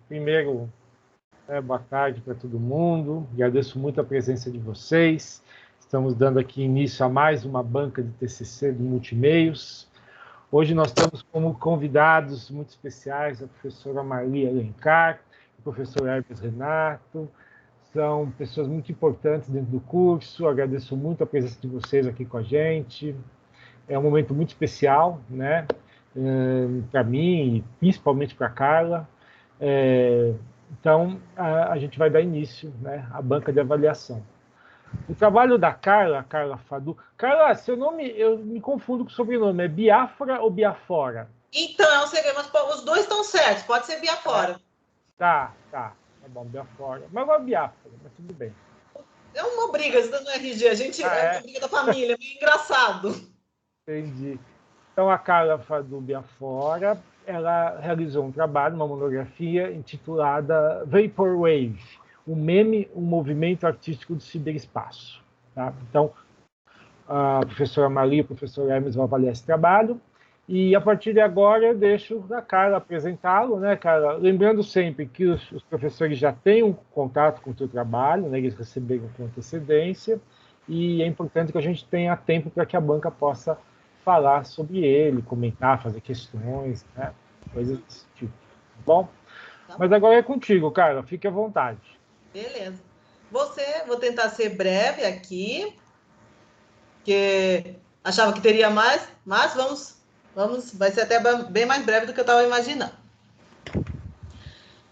Primeiro, boa tarde para todo mundo. Agradeço muito a presença de vocês. Estamos dando aqui início a mais uma banca de TCC do Multimeios. Hoje nós temos como convidados muito especiais a professora Maria Alencar, o professor Hermes Renato. São pessoas muito importantes dentro do curso. Agradeço muito a presença de vocês aqui com a gente. É um momento muito especial, né? Para mim, e principalmente para a Carla. Então, a gente vai dar início, né, à banca de avaliação. O trabalho da Carla Fadu... Carla, seu nome, eu me confundo com o sobrenome, é Biafra ou Biafora? Então, é um segredo, mas os dois estão certos, pode ser Biafora. Tá bom, Biafora. Mas agora Biafra, mas tudo bem. É uma briga, isso no RG, é uma briga da família, é meio engraçado. Entendi. Então, a Carla Fadu Biafora, ela realizou um trabalho, uma monografia intitulada Vaporwave, um meme, um movimento artístico do ciberespaço. Tá? Então, a professora Maria e o professor Hermes vão avaliar esse trabalho, e a partir de agora eu deixo a Carla apresentá-lo, né, Carla? Lembrando sempre que os professores já têm um contato com o seu trabalho, né, eles receberam com antecedência, e é importante que a gente tenha tempo para que a banca possa falar sobre ele, comentar, fazer questões, né? Coisas desse tipo. Tá bom? Tá. Mas agora é contigo, Carla. Fique à vontade. Beleza. Vou tentar ser breve aqui, porque achava que teria mais, mas vai ser até bem mais breve do que eu estava imaginando.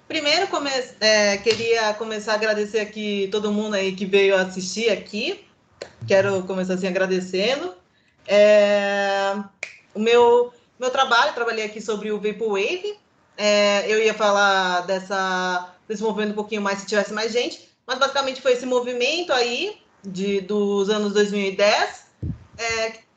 Primeiro, queria começar a agradecer aqui todo mundo aí que veio assistir aqui. Quero começar assim agradecendo. O meu trabalho, trabalhei aqui sobre o Vaporwave. Eu ia falar desse movimento um pouquinho mais se tivesse mais gente, mas basicamente foi esse movimento aí dos anos 2010,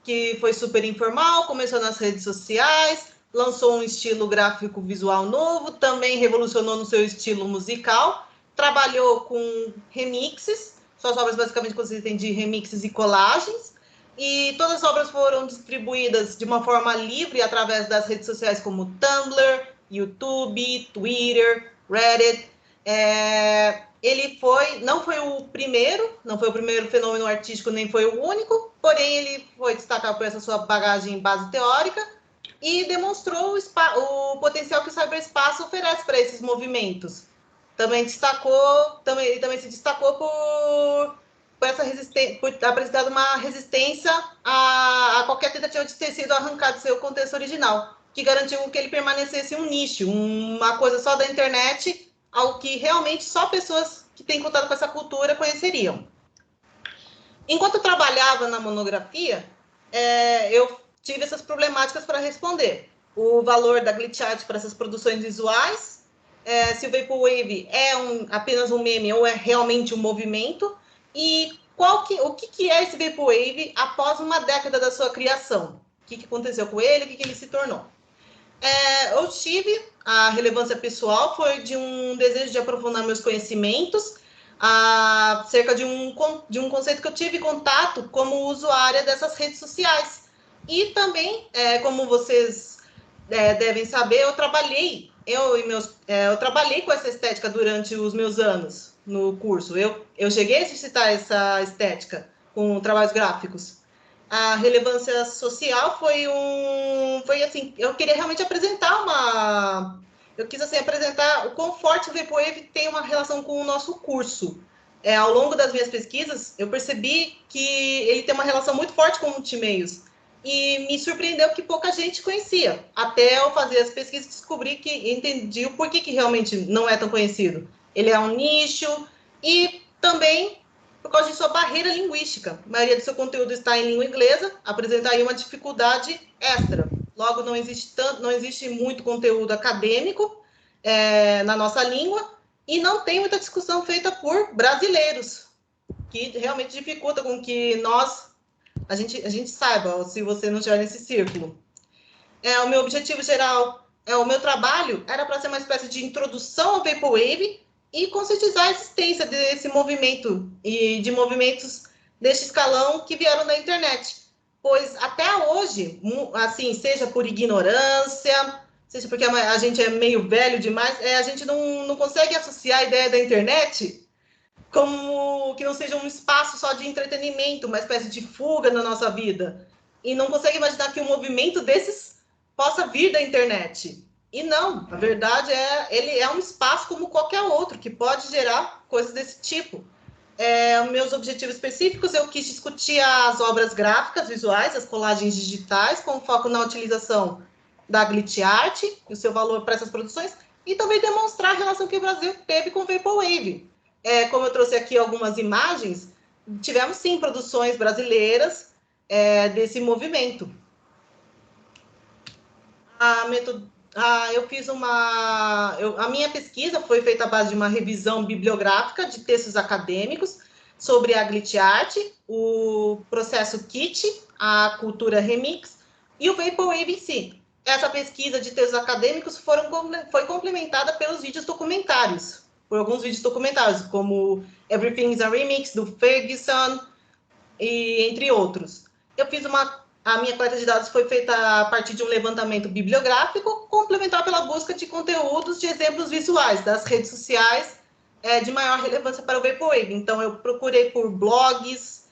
que foi super informal, começou nas redes sociais, lançou um estilo gráfico visual novo, também revolucionou no seu estilo musical, trabalhou com remixes, suas obras basicamente consistem de remixes e colagens, e todas as obras foram distribuídas de uma forma livre através das redes sociais como Tumblr, YouTube, Twitter, Reddit. Ele não foi o primeiro fenômeno artístico, nem foi o único, porém ele foi destacado por essa sua bagagem em base teórica e demonstrou o potencial que o cyberespaço oferece para esses movimentos. Também se destacou por apresentar uma resistência a qualquer tentativa de ter sido arrancado do seu contexto original, que garantiu que ele permanecesse um nicho, uma coisa só da internet, algo que realmente só pessoas que têm contato com essa cultura conheceriam. Enquanto eu trabalhava na monografia, eu tive essas problemáticas para responder. O valor da glitch art para essas produções visuais, se o Vaporwave é apenas um meme ou é realmente um movimento, e o que é esse Vaporwave após uma década da sua criação? O que aconteceu com ele, o que ele se tornou? Eu tive a relevância pessoal, foi de um desejo de aprofundar meus conhecimentos acerca de um conceito que eu tive contato como usuária dessas redes sociais. E também, como vocês devem saber, eu trabalhei com essa estética durante os meus anos no curso. Eu cheguei a exercitar essa estética com trabalhos gráficos. A relevância social foi assim, eu queria realmente eu quis assim, apresentar o quão forte o Vaporwave tem uma relação com o nosso curso. Ao longo das minhas pesquisas, eu percebi que ele tem uma relação muito forte com multimeios. E me surpreendeu que pouca gente conhecia. Até eu fazer as pesquisas, entendi o porquê que realmente não é tão conhecido. Ele é um nicho e também por causa de sua barreira linguística. A maioria do seu conteúdo está em língua inglesa, apresenta aí uma dificuldade extra. Logo, não existe muito conteúdo acadêmico na nossa língua e não tem muita discussão feita por brasileiros, que realmente dificulta com que a gente saiba, se você não estiver nesse círculo. O meu objetivo geral, o meu trabalho era para ser uma espécie de introdução ao Vaporwave e conscientizar a existência desse movimento e de movimentos deste escalão que vieram da internet. Pois até hoje, assim, seja por ignorância, seja porque a gente é meio velho demais, a gente não consegue associar a ideia da internet como que não seja um espaço só de entretenimento, uma espécie de fuga na nossa vida. E não consegue imaginar que um movimento desses possa vir da internet. E não, a verdade ele é um espaço como qualquer outro, que pode gerar coisas desse tipo. Meus objetivos específicos, eu quis discutir as obras gráficas, visuais, as colagens digitais, com foco na utilização da glitch art e o seu valor para essas produções, e também demonstrar a relação que o Brasil teve com o Vaporwave. Como eu trouxe aqui algumas imagens, tivemos sim produções brasileiras desse movimento. Eu fiz a minha pesquisa foi feita à base de uma revisão bibliográfica de textos acadêmicos sobre a glitch art, o processo kit, a cultura remix e o Vaporwave em si. Essa pesquisa de textos acadêmicos foi complementada pelos vídeos documentários, por alguns vídeos documentários, como Everything is a Remix, do Ferguson, e entre outros. A minha coleta de dados foi feita a partir de um levantamento bibliográfico, complementar pela busca de conteúdos de exemplos visuais das redes sociais de maior relevância para o Vaporwave. Então, eu procurei por blogs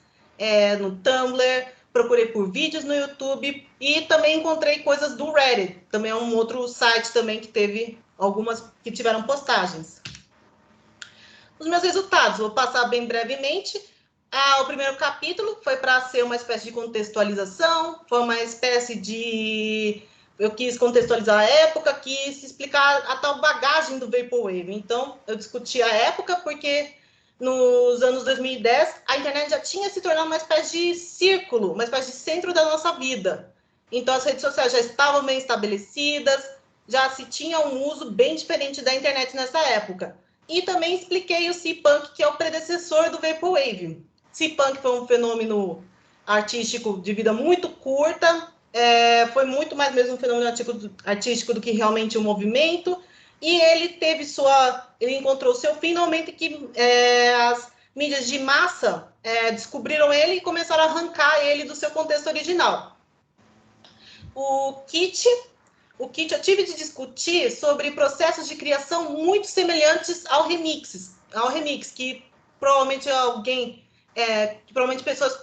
no Tumblr, procurei por vídeos no YouTube e também encontrei coisas do Reddit. Também é um outro site também que teve algumas que tiveram postagens. Os meus resultados, vou passar bem brevemente. O primeiro capítulo foi para ser uma espécie de contextualização, foi uma espécie de... Eu quis contextualizar a época, quis explicar a tal bagagem do Vaporwave. Então, eu discuti a época porque nos anos 2010, a internet já tinha se tornado uma espécie de círculo, uma espécie de centro da nossa vida. Então, as redes sociais já estavam bem estabelecidas, já se tinha um uso bem diferente da internet nessa época. E também expliquei o Sea-Punk, que é o predecessor do Vaporwave. Sea-Punk foi um fenômeno artístico de vida muito curta, foi muito mais mesmo um fenômeno artístico do que realmente um movimento, e ele encontrou seu fim no momento em que as mídias de massa descobriram ele e começaram a arrancar ele do seu contexto original. O kit eu tive de discutir sobre processos de criação muito semelhantes ao remix, que provavelmente provavelmente pessoas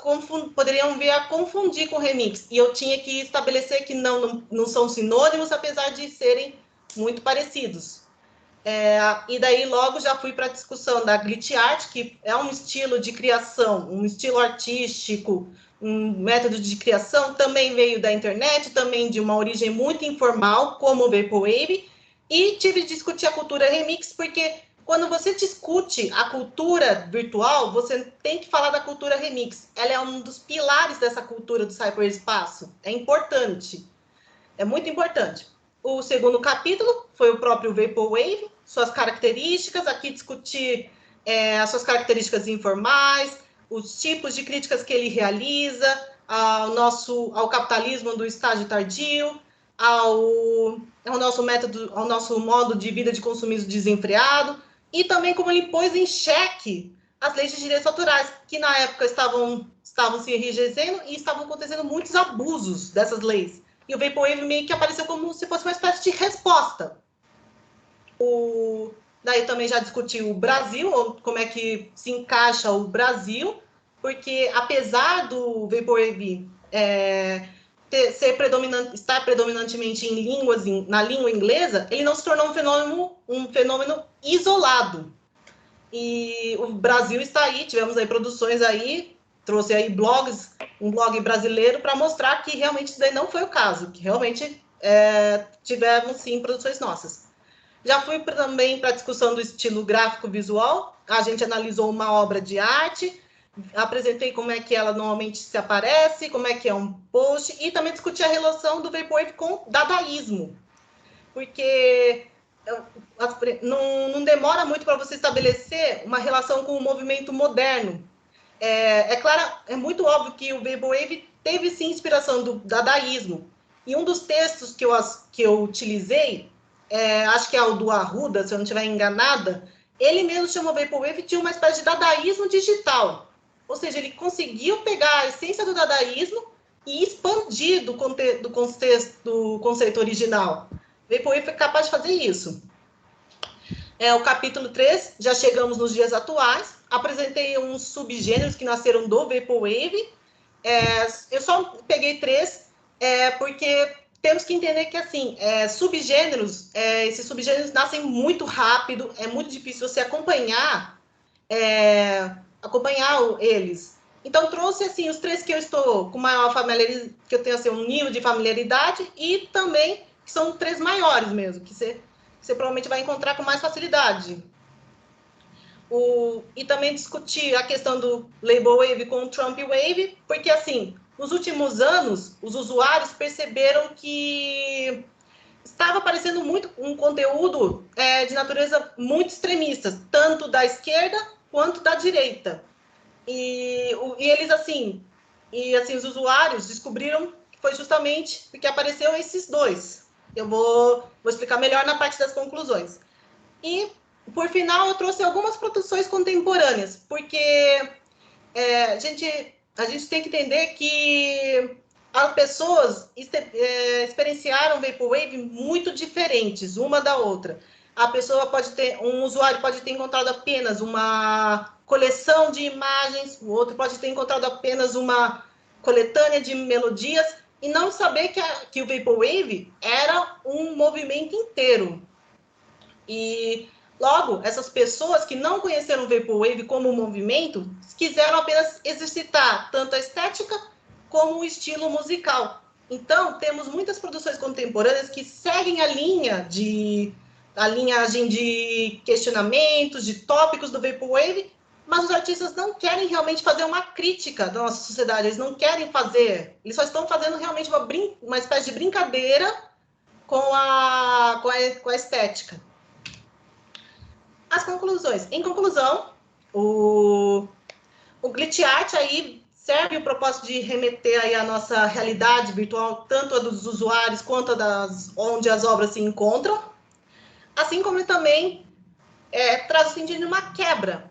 poderiam vir a confundir com remix, e eu tinha que estabelecer que não são sinônimos, apesar de serem muito parecidos. E daí logo já fui para a discussão da glitch art, que é um estilo de criação, um estilo artístico, um método de criação, também veio da internet, também de uma origem muito informal, como o Vaporwave, e tive de discutir a cultura remix, porque quando você discute a cultura virtual, você tem que falar da cultura remix. Ela é um dos pilares dessa cultura do cyberespaço. É importante. É muito importante. O segundo capítulo foi o próprio Vaporwave, suas características. Aqui discutir as suas características informais, os tipos de críticas que ele realiza, ao capitalismo do estágio tardio, ao nosso modo de vida de consumismo desenfreado, e também como ele pôs em xeque as leis de direitos autorais, que na época estavam se enrijecendo e estavam acontecendo muitos abusos dessas leis. E o Vaporwave meio que apareceu como se fosse uma espécie de resposta. Daí também já discuti o Brasil, como é que se encaixa o Brasil, porque apesar do Vaporwave estar predominantemente na língua inglesa, ele não se tornou um fenômeno isolado. E o Brasil está aí, tivemos aí produções aí, trouxe aí um blog brasileiro para mostrar que realmente isso daí não foi o caso, que realmente tivemos sim produções nossas. Já fui também para a discussão do estilo gráfico visual, a gente analisou uma obra de arte, apresentei como é que ela normalmente se aparece, como é que é um post, e também discuti a relação do Vaporwave com dadaísmo, porque não demora muito para você estabelecer uma relação com o movimento moderno. Claro, é muito óbvio que o Vaporwave teve sim inspiração do dadaísmo, e um dos textos que eu utilizei, acho que é o do Arruda, se eu não estiver enganada, ele mesmo chamou Vaporwave de uma espécie de dadaísmo digital. Ou seja, ele conseguiu pegar a essência do dadaísmo e expandir do conceito original. Vaporwave é capaz de fazer isso. O capítulo 3, já chegamos nos dias atuais. Apresentei uns subgêneros que nasceram do Vaporwave. Eu só peguei 3, porque temos que entender que, assim, subgêneros, esses subgêneros nascem muito rápido, é muito difícil você acompanhar eles. Então, trouxe, assim, os 3 que eu estou com maior familiaridade, que eu tenho, assim, um nível de familiaridade, e também que são 3 maiores mesmo, que você provavelmente vai encontrar com mais facilidade. E também discutir a questão do Label Wave com o Trump Wave, porque, assim, nos últimos anos, os usuários perceberam que estava aparecendo muito um conteúdo de natureza muito extremista, tanto da esquerda quanto da direita. E eles, assim, os usuários descobriram que foi justamente porque apareceu esses 2. Eu vou explicar melhor na parte das conclusões. E, por final, eu trouxe algumas produções contemporâneas, porque a gente tem que entender que as pessoas experienciaram Vaporwave muito diferentes, uma da outra. Um usuário pode ter encontrado apenas uma coleção de imagens, o outro pode ter encontrado apenas uma coletânea de melodias, e não saber que o Vaporwave era um movimento inteiro. E, logo, essas pessoas que não conheceram o Vaporwave como movimento, quiseram apenas exercitar tanto a estética como o estilo musical. Então, temos muitas produções contemporâneas que seguem a linhagem de questionamentos, de tópicos do Vaporwave, mas os artistas não querem realmente fazer uma crítica da nossa sociedade, eles não querem fazer, eles só estão fazendo realmente uma espécie de brincadeira com a estética. As conclusões. Em conclusão, o glitch art aí serve o propósito de remeter aí a nossa realidade virtual, tanto a dos usuários quanto a onde as obras se encontram, assim como ele também traz o sentido de uma quebra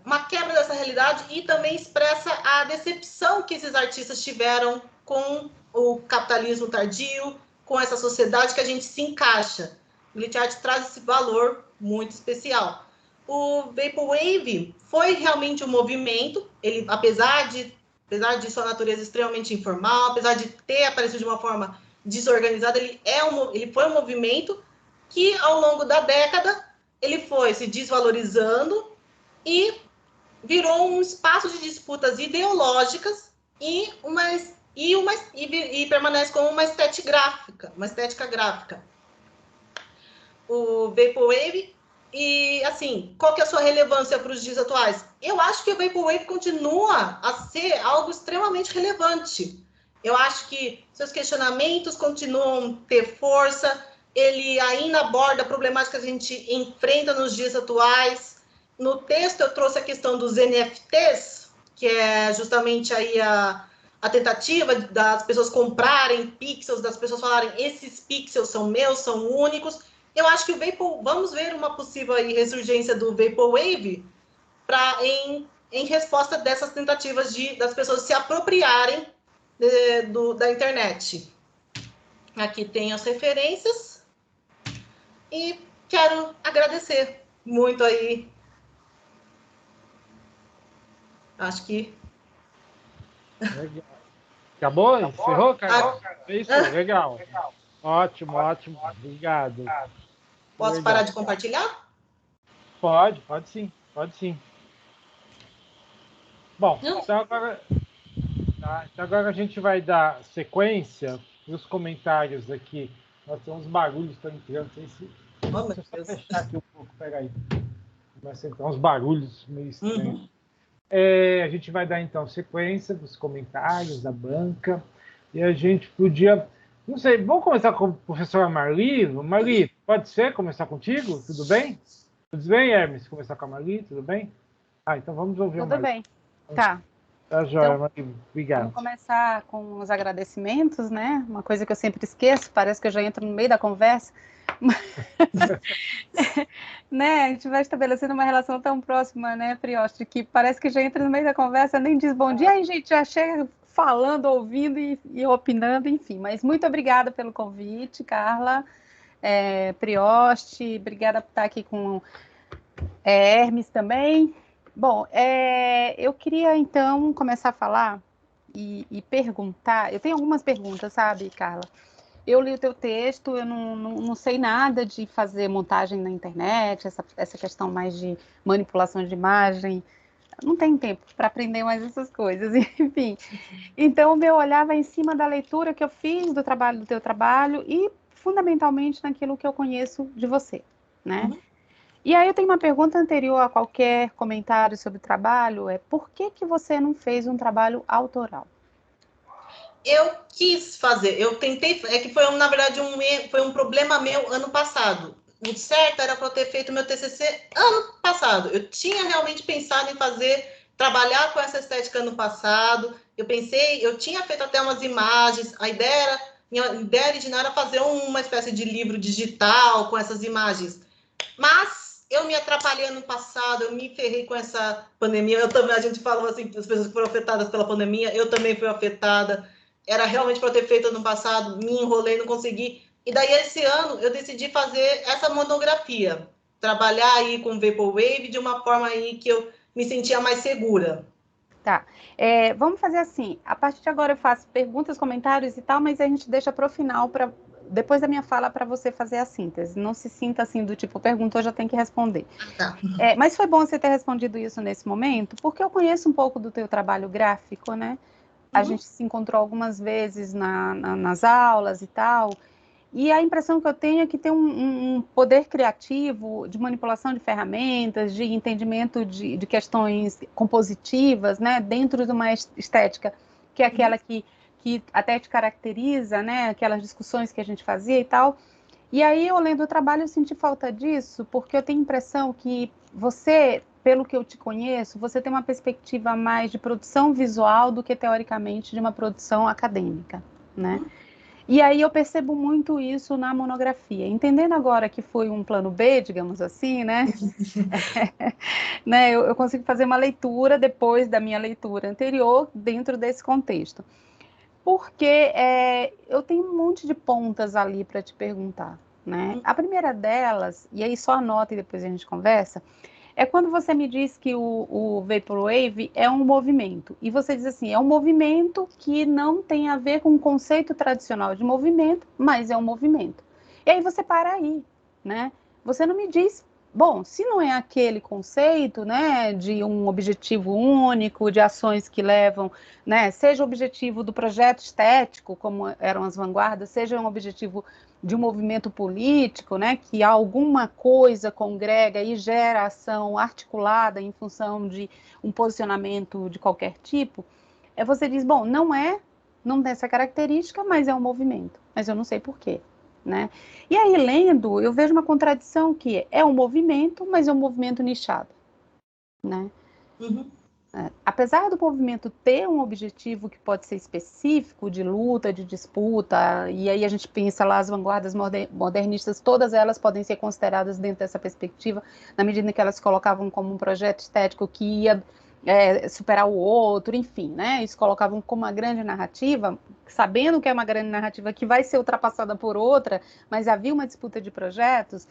dessa realidade, e também expressa a decepção que esses artistas tiveram com o capitalismo tardio, com essa sociedade que a gente se encaixa. O glitch art traz esse valor muito especial. O Vaporwave foi realmente um movimento, ele, apesar de sua natureza extremamente informal, apesar de ter aparecido de uma forma desorganizada, ele foi um movimento que, ao longo da década, ele foi se desvalorizando e virou um espaço de disputas ideológicas e permanece como uma estética gráfica. O Vaporwave, e, assim, qual que é a sua relevância para os dias atuais? Eu acho que o Vaporwave continua a ser algo extremamente relevante. Eu acho que seus questionamentos continuam a ter força, ele ainda aborda problemáticas que a gente enfrenta nos dias atuais. No texto eu trouxe a questão dos NFTs, que é justamente aí a tentativa das pessoas comprarem pixels, das pessoas falarem, esses pixels são meus, são únicos. Eu acho que vamos ver uma possível aí ressurgência do Vaporwave em resposta dessas tentativas das pessoas se apropriarem da internet. Aqui tem as referências e quero agradecer muito aí. Acho que... Legal. Acabou? Encerrou, Carol? Isso, legal. Ótimo. Obrigado. Posso parar de compartilhar? Pode sim. Bom, então agora a gente vai dar sequência nos comentários aqui. Nós temos uns barulhos que estão entrando. Deixa eu só fechar aqui um pouco, peraí. Começa a entrar uns barulhos meio estranhos. A gente vai dar, então, sequência dos comentários da banca. E a gente podia... Não sei, vamos começar com a professora Marli? Marli, pode ser começar contigo? Tudo bem? Tudo bem, Hermes? Começar com a Marli? Tudo bem? Então vamos ouvir a Marli. Tudo bem. Tá. Tá joia, Marli. Obrigado. Vamos começar com os agradecimentos, né? Uma coisa que eu sempre esqueço, parece que eu já entro no meio da conversa. Né? A gente vai estabelecendo uma relação tão próxima, né, Prioste, que parece que já entra no meio da conversa, nem diz bom dia, aí a gente já chega falando, ouvindo e opinando, enfim. Mas muito obrigada pelo convite, Carla. Prioste, obrigada por estar aqui com Hermes também. Bom, eu queria então começar a falar e perguntar. Eu tenho algumas perguntas, sabe, Carla? Eu li o teu texto, eu não sei nada de fazer montagem na internet, essa questão mais de manipulação de imagem. Não tenho tempo para aprender mais essas coisas, enfim. Então, o meu olhar vai em cima da leitura que eu fiz do teu trabalho e, fundamentalmente, naquilo que eu conheço de você, né? Uhum. E aí eu tenho uma pergunta anterior a qualquer comentário sobre o trabalho, por que você não fez um trabalho autoral? Eu quis fazer, eu tentei, que foi, na verdade, foi um problema meu ano passado. O certo era para eu ter feito meu TCC ano passado. Eu tinha realmente pensado em trabalhar com essa estética ano passado. Eu tinha feito até umas imagens. Minha ideia original era fazer uma espécie de livro digital com essas imagens. Mas eu me atrapalhei ano passado, eu me ferrei com essa pandemia. Eu também, a gente falou assim, as pessoas que foram afetadas pela pandemia, eu também fui afetada. Era realmente para ter feito ano passado, me enrolei, não consegui. E daí, esse ano, eu decidi fazer essa monografia. Trabalhar aí com Vaporwave de uma forma aí que eu me sentia mais segura. Tá. Vamos fazer assim. A partir de agora eu faço perguntas, comentários e tal, mas a gente deixa para o final, depois da minha fala, para você fazer a síntese. Não se sinta assim do tipo, perguntou, já tem que responder. Tá. Mas foi bom você ter respondido isso nesse momento, porque eu conheço um pouco do teu trabalho gráfico, né? A gente se encontrou algumas vezes nas aulas e tal, e a impressão que eu tenho é que tem um poder criativo de manipulação de ferramentas, de entendimento de questões compositivas, né, dentro de uma estética, que é aquela que até te caracteriza, né, aquelas discussões que a gente fazia e tal. E aí, eu lendo o trabalho, eu senti falta disso, porque eu tenho a impressão que você, pelo que eu te conheço, você tem uma perspectiva mais de produção visual do que, teoricamente, de uma produção acadêmica, né? E aí eu percebo muito isso na monografia. Entendendo agora que foi um plano B, digamos assim, né? Eu consigo fazer uma leitura depois da minha leitura anterior dentro desse contexto. Porque eu tenho um monte de pontas ali para te perguntar, né? A primeira delas, e aí só anota e depois a gente conversa, é quando você me diz que o Vaporwave é um movimento. E você diz assim, é um movimento que não tem a ver com o conceito tradicional de movimento, mas é um movimento. E aí você para aí, né? Você não me diz, bom, se não é aquele conceito, né, de um objetivo único, de ações que levam, né, seja o objetivo do projeto estético, como eram as vanguardas, seja um objetivo de um movimento político, né, que alguma coisa congrega e gera ação articulada em função de um posicionamento de qualquer tipo, você diz, bom, não tem essa característica, mas é um movimento, mas eu não sei por quê, né? E aí, lendo, eu vejo uma contradição que é um movimento, mas é um movimento nichado, né? Uhum. Apesar do movimento ter um objetivo que pode ser específico, de luta, de disputa, e aí a gente pensa lá as vanguardas modernistas, todas elas podem ser consideradas dentro dessa perspectiva, na medida que elas colocavam como um projeto estético que ia superar o outro, enfim, né? Eles colocavam como uma grande narrativa, sabendo que é uma grande narrativa que vai ser ultrapassada por outra, mas havia uma disputa de projetos.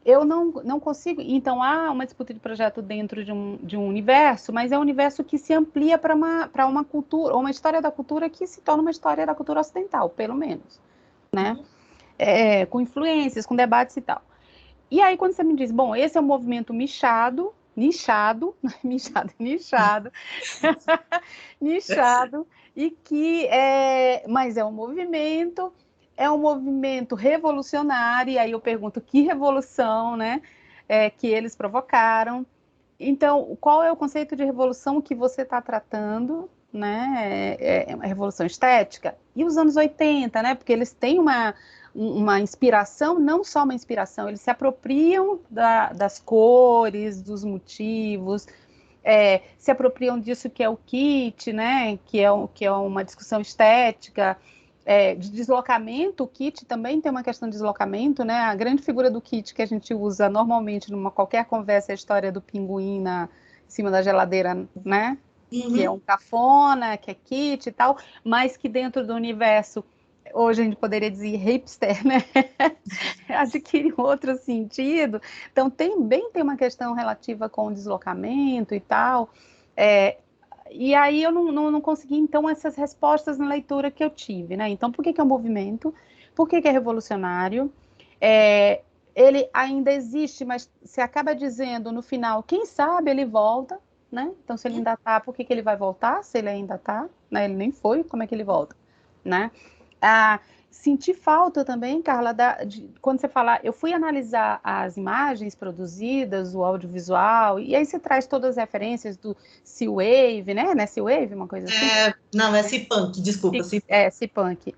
Eu não consigo. Então, há uma disputa de projeto dentro de um universo, mas é um universo que se amplia para uma cultura, uma história da cultura que se torna uma história da cultura ocidental, pelo menos, né? Com influências, com debates e tal. E aí, quando você me diz, bom, esse é um movimento nichado, nichado, e que mas é um movimento revolucionário, e aí eu pergunto que revolução, né, que eles provocaram. Então, qual é o conceito de revolução que você está tratando, né? É uma revolução estética? E os anos 80, né? Porque eles têm uma inspiração, não só uma inspiração, eles se apropriam das cores, dos motivos, se apropriam disso que é o kit, né? Que é uma discussão estética. De deslocamento, o kit também tem uma questão de deslocamento, né? A grande figura do kit que a gente usa normalmente numa qualquer conversa é a história do pinguim em cima da geladeira, né? Que é um cafona, que é kit e tal, mas que dentro do universo hoje a gente poderia dizer hipster, né? Adquire outro sentido. Então, também tem uma questão relativa com o deslocamento e tal. E aí eu não consegui, então, essas respostas na leitura que eu tive, né? Então, por que é um movimento? Por que é revolucionário? Ele ainda existe, mas você acaba dizendo no final, quem sabe ele volta, né? Então, se ele ainda está, por que ele vai voltar? Se ele ainda está, né? Ele nem foi, como é que ele volta, né? Senti falta também, Carla, quando você fala, eu fui analisar as imagens produzidas, o audiovisual, e aí você traz todas as referências do Sea-Wave, né? Sea-Wave, uma coisa assim? Não, é Sea-Punk, desculpa. Sea-Punk,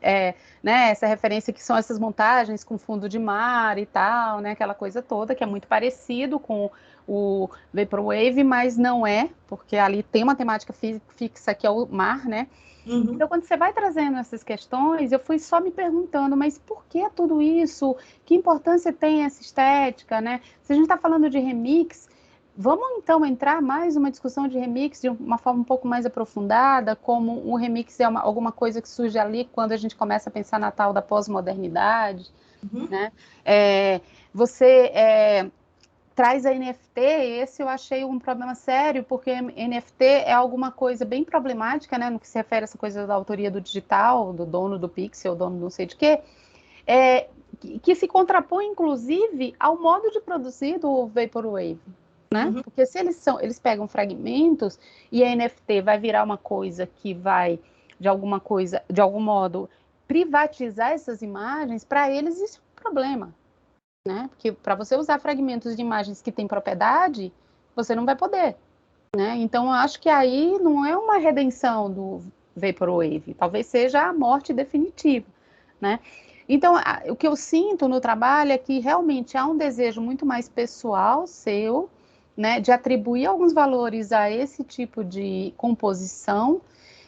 né? Essa referência que são essas montagens com fundo de mar e tal, né? Aquela coisa toda, que é muito parecido com o Vaporwave, mas não é, porque ali tem uma temática fixa que é o mar, né? Uhum. Então, quando você vai trazendo essas questões, eu fui só me perguntando, mas por que tudo isso? Que importância tem essa estética, né? Se a gente está falando de remix, vamos então entrar mais numa discussão de remix de uma forma um pouco mais aprofundada, como o remix é alguma coisa que surge ali quando a gente começa a pensar na tal da pós-modernidade, né? Você traz a NFT, esse eu achei um problema sério, porque NFT é alguma coisa bem problemática, né, no que se refere a essa coisa da autoria do digital, do dono do pixel, dono não sei de quê, que se contrapõe, inclusive, ao modo de produzir do Vaporwave, né? Uhum. Porque se eles pegam fragmentos e a NFT vai virar uma coisa que vai, de algum modo, privatizar essas imagens, para eles isso é um problema. Né? Porque para você usar fragmentos de imagens que têm propriedade, você não vai poder, né? Então, eu acho que aí não é uma redenção do Vaporwave, talvez seja a morte definitiva, né? Então, o que eu sinto no trabalho é que realmente há um desejo muito mais pessoal seu, né, de atribuir alguns valores a esse tipo de composição.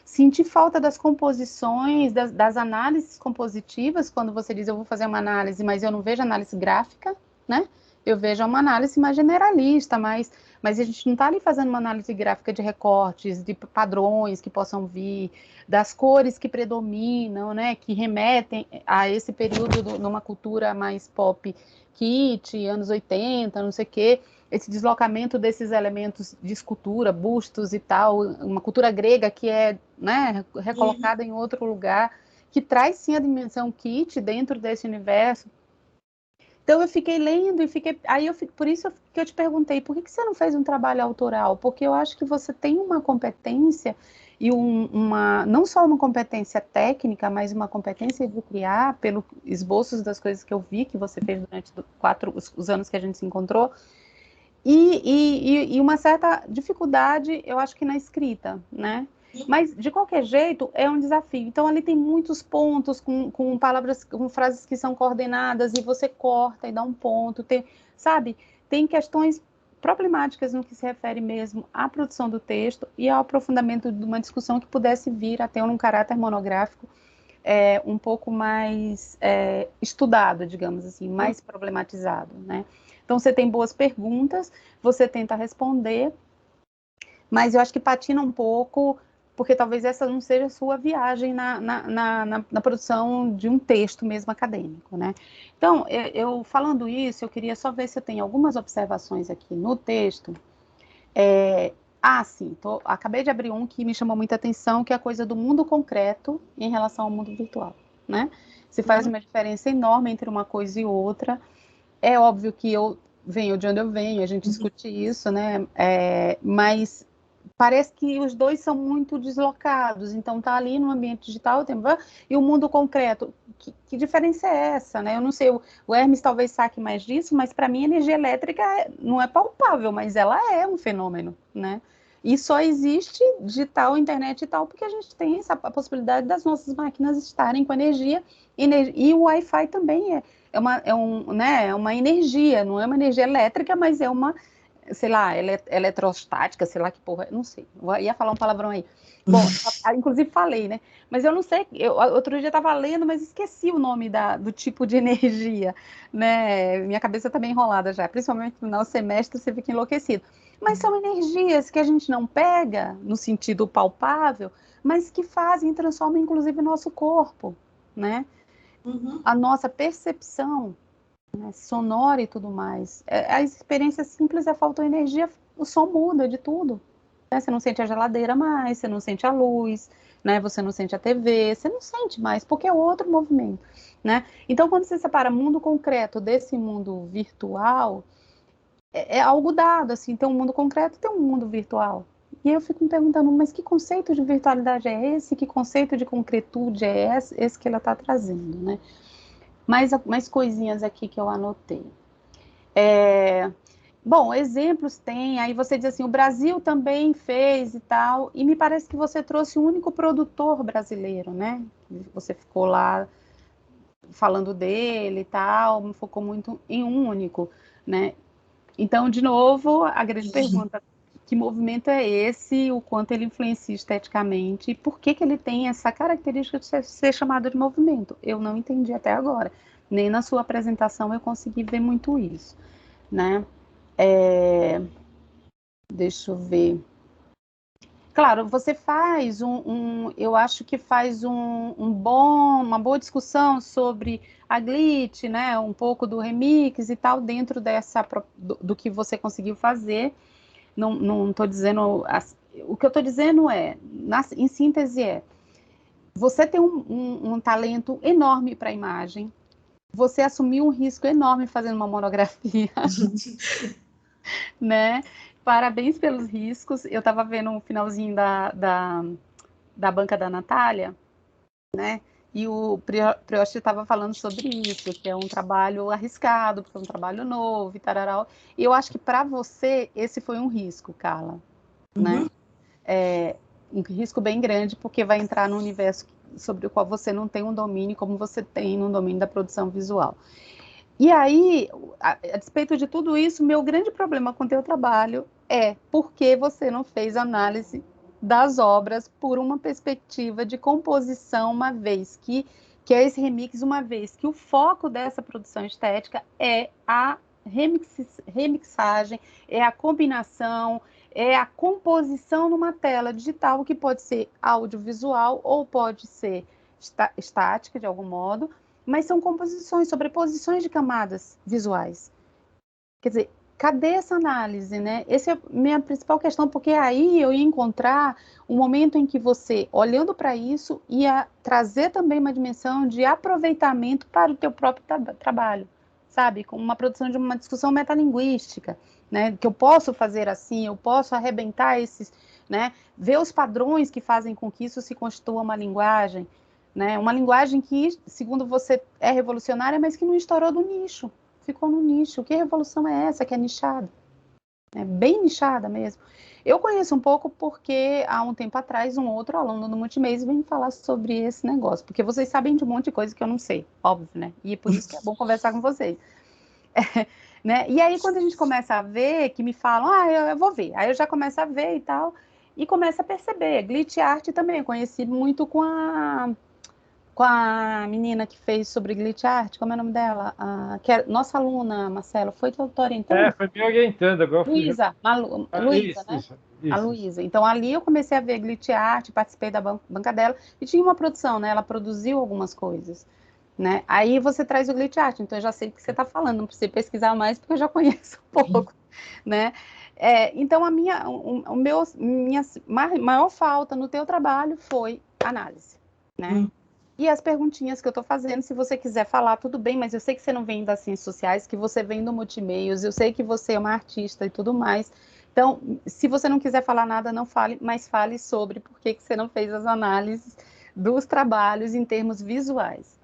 Senti falta das composições, das análises compositivas, quando você diz eu vou fazer uma análise, mas eu não vejo análise gráfica, né? Eu vejo uma análise mais generalista, mas a gente não está ali fazendo uma análise gráfica de recortes, de padrões que possam vir, das cores que predominam, né? Que remetem a esse período numa cultura mais pop kit, anos 80, não sei o quê. Esse deslocamento desses elementos de escultura, bustos e tal, uma cultura grega que é, né, recolocada em outro lugar, que traz sim a dimensão kit dentro desse universo. Então eu fiquei lendo e por isso que eu te perguntei, por que você não fez um trabalho autoral? Porque eu acho que você tem uma competência e não só uma competência técnica, mas uma competência de criar, pelos esboços das coisas que eu vi que você fez durante os anos que a gente se encontrou, e uma certa dificuldade, eu acho que na escrita, né? Mas, de qualquer jeito, é um desafio. Então, ali tem muitos pontos com palavras, com frases que são coordenadas, e você corta e dá um ponto. Sabe? Tem questões problemáticas no que se refere mesmo à produção do texto e ao aprofundamento de uma discussão que pudesse vir a ter um caráter monográfico um pouco mais estudado, digamos assim, mais problematizado, né? Então, você tem boas perguntas, você tenta responder, mas eu acho que patina um pouco, porque talvez essa não seja a sua viagem na produção de um texto mesmo acadêmico, né? Então, eu falando isso, eu queria só ver se eu tenho algumas observações aqui no texto. Sim, acabei de abrir um que me chamou muita atenção, que é a coisa do mundo concreto em relação ao mundo virtual, né? Se faz uma diferença enorme entre uma coisa e outra. É óbvio que eu venho de onde eu venho, a gente discute isso, né? Mas parece que os dois são muito deslocados. Então, tá ali no ambiente digital, e o mundo concreto. Que diferença é essa, né? Eu não sei, o Hermes talvez saque mais disso, mas para mim a energia elétrica não é palpável, mas ela é um fenômeno, né? E só existe digital, internet e tal, porque a gente tem a possibilidade das nossas máquinas estarem com energia e o Wi-Fi também é uma energia, não é uma energia elétrica, mas é uma, sei lá, eletrostática, sei lá que porra, não sei, eu ia falar um palavrão aí. Bom, inclusive falei, né? Mas eu não sei, outro dia estava lendo, mas esqueci o nome do tipo de energia, né? Minha cabeça está bem enrolada já, principalmente no final do semestre você fica enlouquecido. Mas são energias que a gente não pega no sentido palpável, mas que fazem, transformam inclusive o nosso corpo, né? A nossa percepção, né, sonora e tudo mais. A experiência simples é faltou energia, o som muda de tudo. Né? Você não sente a geladeira mais, você não sente a luz, né? Você não sente a TV, você não sente mais, porque é outro movimento, né? Então, quando você separa mundo concreto desse mundo virtual, é algo dado, assim, tem um mundo concreto e tem um mundo virtual. E aí eu fico me perguntando, mas que conceito de virtualidade é esse? Que conceito de concretude é esse que ela está trazendo, né? Mais coisinhas aqui que eu anotei. Bom, exemplos tem, aí você diz assim, o Brasil também fez e tal, e me parece que você trouxe o único produtor brasileiro, né? Você ficou lá falando dele e tal, me focou muito em um único, né? Então, de novo, a grande pergunta, que movimento é esse, o quanto ele influencia esteticamente, e por que ele tem essa característica de ser chamado de movimento? Eu não entendi até agora, nem na sua apresentação eu consegui ver muito isso, né? Deixa eu ver. Claro, você faz eu acho que faz uma boa discussão sobre a glitch, né? Um pouco do remix e tal, dentro do que você conseguiu fazer. Não estou dizendo. O que eu estou dizendo em síntese, você tem um talento enorme para a imagem, você assumiu um risco enorme fazendo uma monografia, né? Parabéns pelos riscos. Eu estava vendo um finalzinho da banca da Natália, né? E o Prioste estava falando sobre isso, que é um trabalho arriscado, porque é um trabalho novo e tararau. E eu acho que para você esse foi um risco, Carla, né? Um risco bem grande, porque vai entrar no universo sobre o qual você não tem um domínio, como você tem no domínio da produção visual. E aí, a despeito de tudo isso, meu grande problema com o teu trabalho é por que você não fez análise das obras por uma perspectiva de composição, uma vez que é esse remix, uma vez que o foco dessa produção estética é a remixagem, é a combinação, é a composição numa tela digital, que pode ser audiovisual ou pode ser estática, de algum modo, mas são composições, sobreposições de camadas visuais. Quer dizer, cadê essa análise, né? Essa é a minha principal questão, porque aí eu ia encontrar um momento em que você, olhando para isso, ia trazer também uma dimensão de aproveitamento para o teu próprio trabalho, sabe? Com uma produção de uma discussão metalinguística, né? Que eu posso fazer assim, eu posso arrebentar esses, né? Ver os padrões que fazem com que isso se constitua uma linguagem, né? Uma linguagem que, segundo você, é revolucionária, mas que não estourou do nicho. Ficou no nicho. Que revolução é essa que é nichada? É bem nichada mesmo. Eu conheço um pouco porque, há um tempo atrás, um outro aluno do Multimês veio falar sobre esse negócio. Porque vocês sabem de um monte de coisa que eu não sei, óbvio, né? E é por isso que é bom conversar com vocês. Né? E aí, quando a gente começa a ver, que me falam, eu vou ver. Aí eu já começo a ver e tal, e começo a perceber. Glitch art também, eu conheci muito com a menina que fez sobre glitch art, como é o nome dela? Que é nossa aluna, Marcelo, foi tua orientando? Foi me orientando, agora Luísa, Luísa, né? Isso. A Luísa. Então, ali eu comecei a ver glitch art, participei da banca dela, e tinha uma produção, né? Ela produziu algumas coisas, né? Aí você traz o glitch art, então eu já sei do que você está falando, não precisa pesquisar mais, porque eu já conheço um pouco, né? Então, minha maior falta no teu trabalho foi análise, né? E as perguntinhas que eu estou fazendo, se você quiser falar, tudo bem, mas eu sei que você não vem das ciências sociais, que você vem do Multimeios, eu sei que você é uma artista e tudo mais. Então, se você não quiser falar nada, não fale, mas fale sobre por que você não fez as análises dos trabalhos em termos visuais.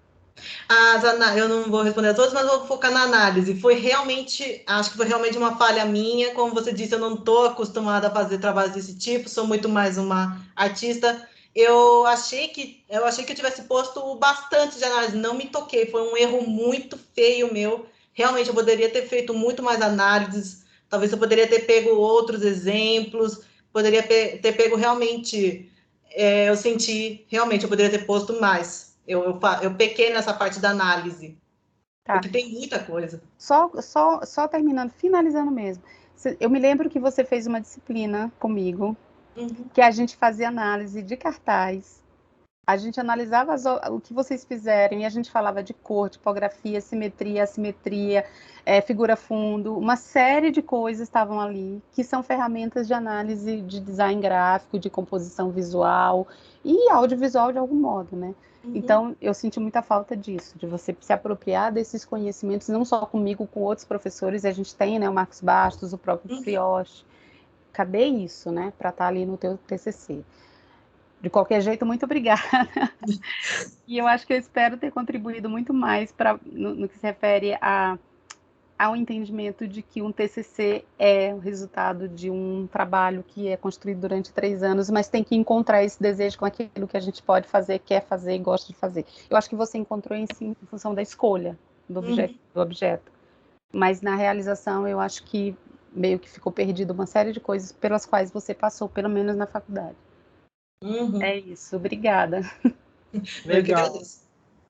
Eu não vou responder a todas, mas vou focar na análise. Acho que foi realmente uma falha minha. Como você disse, eu não estou acostumada a fazer trabalhos desse tipo, sou muito mais uma artista. Eu achei que eu tivesse posto bastante de análise, não me toquei, foi um erro muito feio meu. Realmente eu poderia ter feito muito mais análises, talvez eu poderia ter pego outros exemplos, poderia ter pego realmente, eu senti, realmente eu poderia ter posto mais. Eu pequei nessa parte da análise, Tá. porque tem muita coisa. Só terminando, finalizando mesmo. Eu me lembro que você fez uma disciplina comigo, que a gente fazia análise de cartaz, A gente analisava o que vocês fizerem e a gente falava de cor, tipografia, simetria, assimetria, figura fundo, uma série de coisas estavam ali, que são ferramentas de análise de design gráfico, de composição visual e audiovisual de algum modo, né? Então, eu senti muita falta disso, de você se apropriar desses conhecimentos, não só comigo, com outros professores, a gente tem, né, o Marcos Bastos, o próprio Frioche. Cadê isso, né, para estar ali no teu TCC? De qualquer jeito, muito obrigada. E eu acho que eu espero ter contribuído muito mais no que se refere ao entendimento de que um TCC é o resultado de um trabalho que é construído durante 3 anos, mas tem que encontrar esse desejo com aquilo que a gente pode fazer, quer fazer e gosta de fazer. Eu acho que você encontrou em função da escolha do objeto. Mas na realização, eu acho que meio que ficou perdido uma série de coisas pelas quais você passou, pelo menos na faculdade. É isso, obrigada. Legal.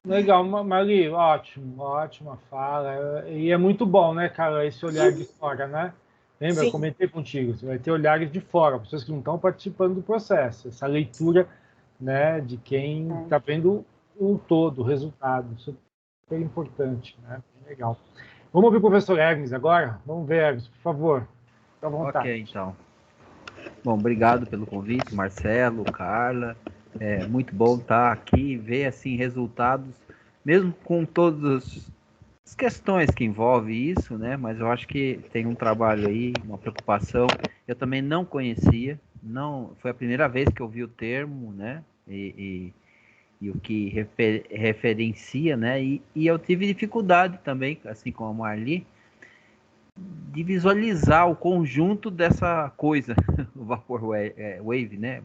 Legal, Mari, ótimo, ótima fala. E é muito bom, né, cara, esse olhar de fora, né? Lembra, Sim. eu comentei contigo, você vai ter olhares de fora, pessoas que não estão participando do processo, essa leitura, né, de quem está vendo o todo, o resultado, super importante, né? Legal. Vamos ouvir o professor Hermes agora? Vamos ver, Hermes, por favor. Fica à vontade. Ok, então. Bom, obrigado pelo convite, Marcelo, Carla. É muito bom estar aqui e ver assim, resultados, mesmo com todas as questões que envolvem isso, né? Mas eu acho que tem um trabalho aí, uma preocupação. Eu também não conhecia, não, foi a primeira vez que eu vi o termo, né? E o que referencia, né? E eu tive dificuldade também, assim como a Marli, de visualizar o conjunto dessa coisa, o Vaporwave, né?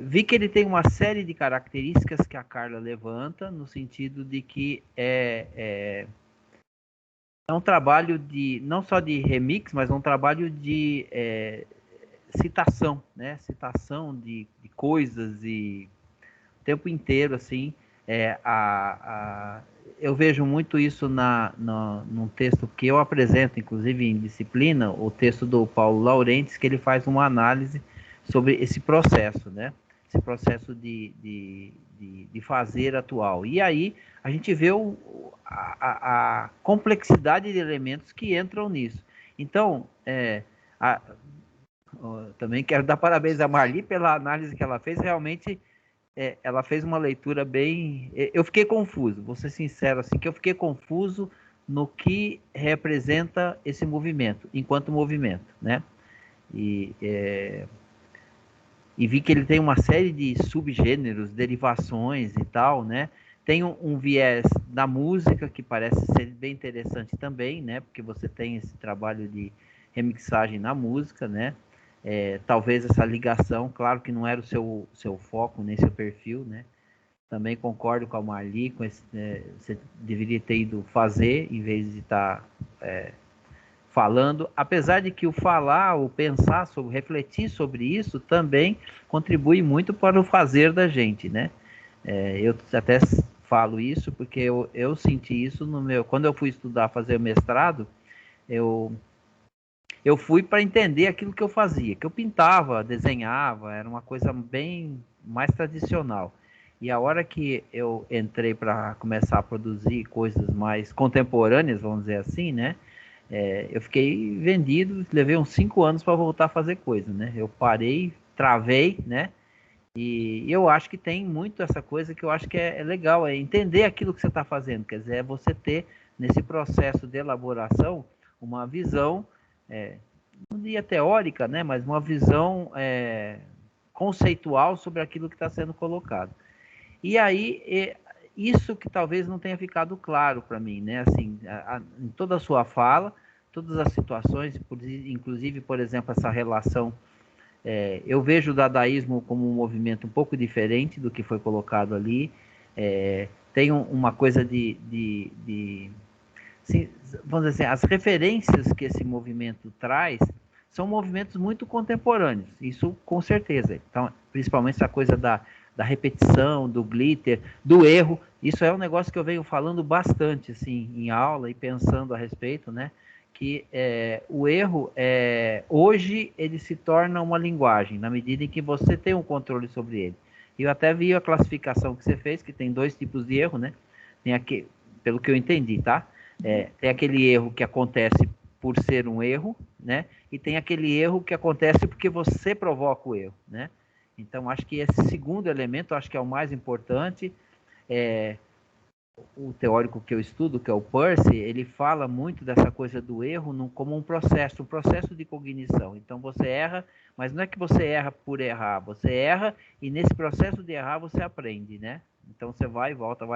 Vi que ele tem uma série de características que a Carla levanta, no sentido de que é um trabalho de não só de remix, mas um trabalho de citação, né? Citação de coisas e o tempo inteiro, assim. Eu vejo muito isso num texto que eu apresento, inclusive em disciplina, o texto do Paulo Laurentes, que ele faz uma análise sobre esse processo, né? Esse processo de fazer atual. E aí a gente vê a complexidade de elementos que entram nisso. Então, também quero dar parabéns a Marli pela análise que ela fez, realmente ela fez uma leitura bem... Eu fiquei confuso, vou ser sincero, assim, que eu fiquei confuso no que representa esse movimento, enquanto movimento, né? E vi que ele tem uma série de subgêneros, derivações e tal, né? Tem um viés da música que parece ser bem interessante também, né? Porque você tem esse trabalho de remixagem na música, né? Talvez essa ligação, claro que não era o seu foco, nem seu perfil, né? Também concordo com a Marli, com você deveria ter ido fazer, em vez de estar falando, apesar de que o falar, o pensar, refletir sobre isso, também contribui muito para o fazer da gente, né? Eu até falo isso, porque eu senti isso quando eu fui estudar, fazer o mestrado, eu fui para entender aquilo que eu fazia, que eu pintava, desenhava, era uma coisa bem mais tradicional. E a hora que eu entrei para começar a produzir coisas mais contemporâneas, vamos dizer assim, né? Eu fiquei vendido, levei uns 5 anos para voltar a fazer coisa, né? Eu parei, travei, né? E eu acho que tem muito essa coisa que eu acho que é legal, é entender aquilo que você está fazendo, quer dizer, é você ter, nesse processo de elaboração, uma visão, não diria teórica, né? Mas uma visão conceitual sobre aquilo que está sendo colocado. E aí, isso que talvez não tenha ficado claro para mim, né? Assim, em toda a sua fala, todas as situações, inclusive, por exemplo, essa relação, eu vejo o dadaísmo como um movimento um pouco diferente do que foi colocado ali. Tem uma coisa assim, vamos dizer assim, as referências que esse movimento traz são movimentos muito contemporâneos, isso com certeza. Então, principalmente essa coisa da repetição, do glitter, do erro, isso é um negócio que eu venho falando bastante, assim, em aula e pensando a respeito, né? Que o erro, hoje, ele se torna uma linguagem, na medida em que você tem um controle sobre ele. E eu até vi a classificação que você fez, que tem 2 tipos de erro, né? Tem aqui, pelo que eu entendi, tá? Tem aquele erro que acontece por ser um erro, né? E tem aquele erro que acontece porque você provoca o erro, né? Então, acho que esse segundo elemento, acho que é o mais importante. O teórico que eu estudo, que é o Peirce, ele fala muito dessa coisa do erro como um processo de cognição. Então, você erra, mas não é que você erra por errar, você erra e nesse processo de errar você aprende, né? Então, você vai e volta,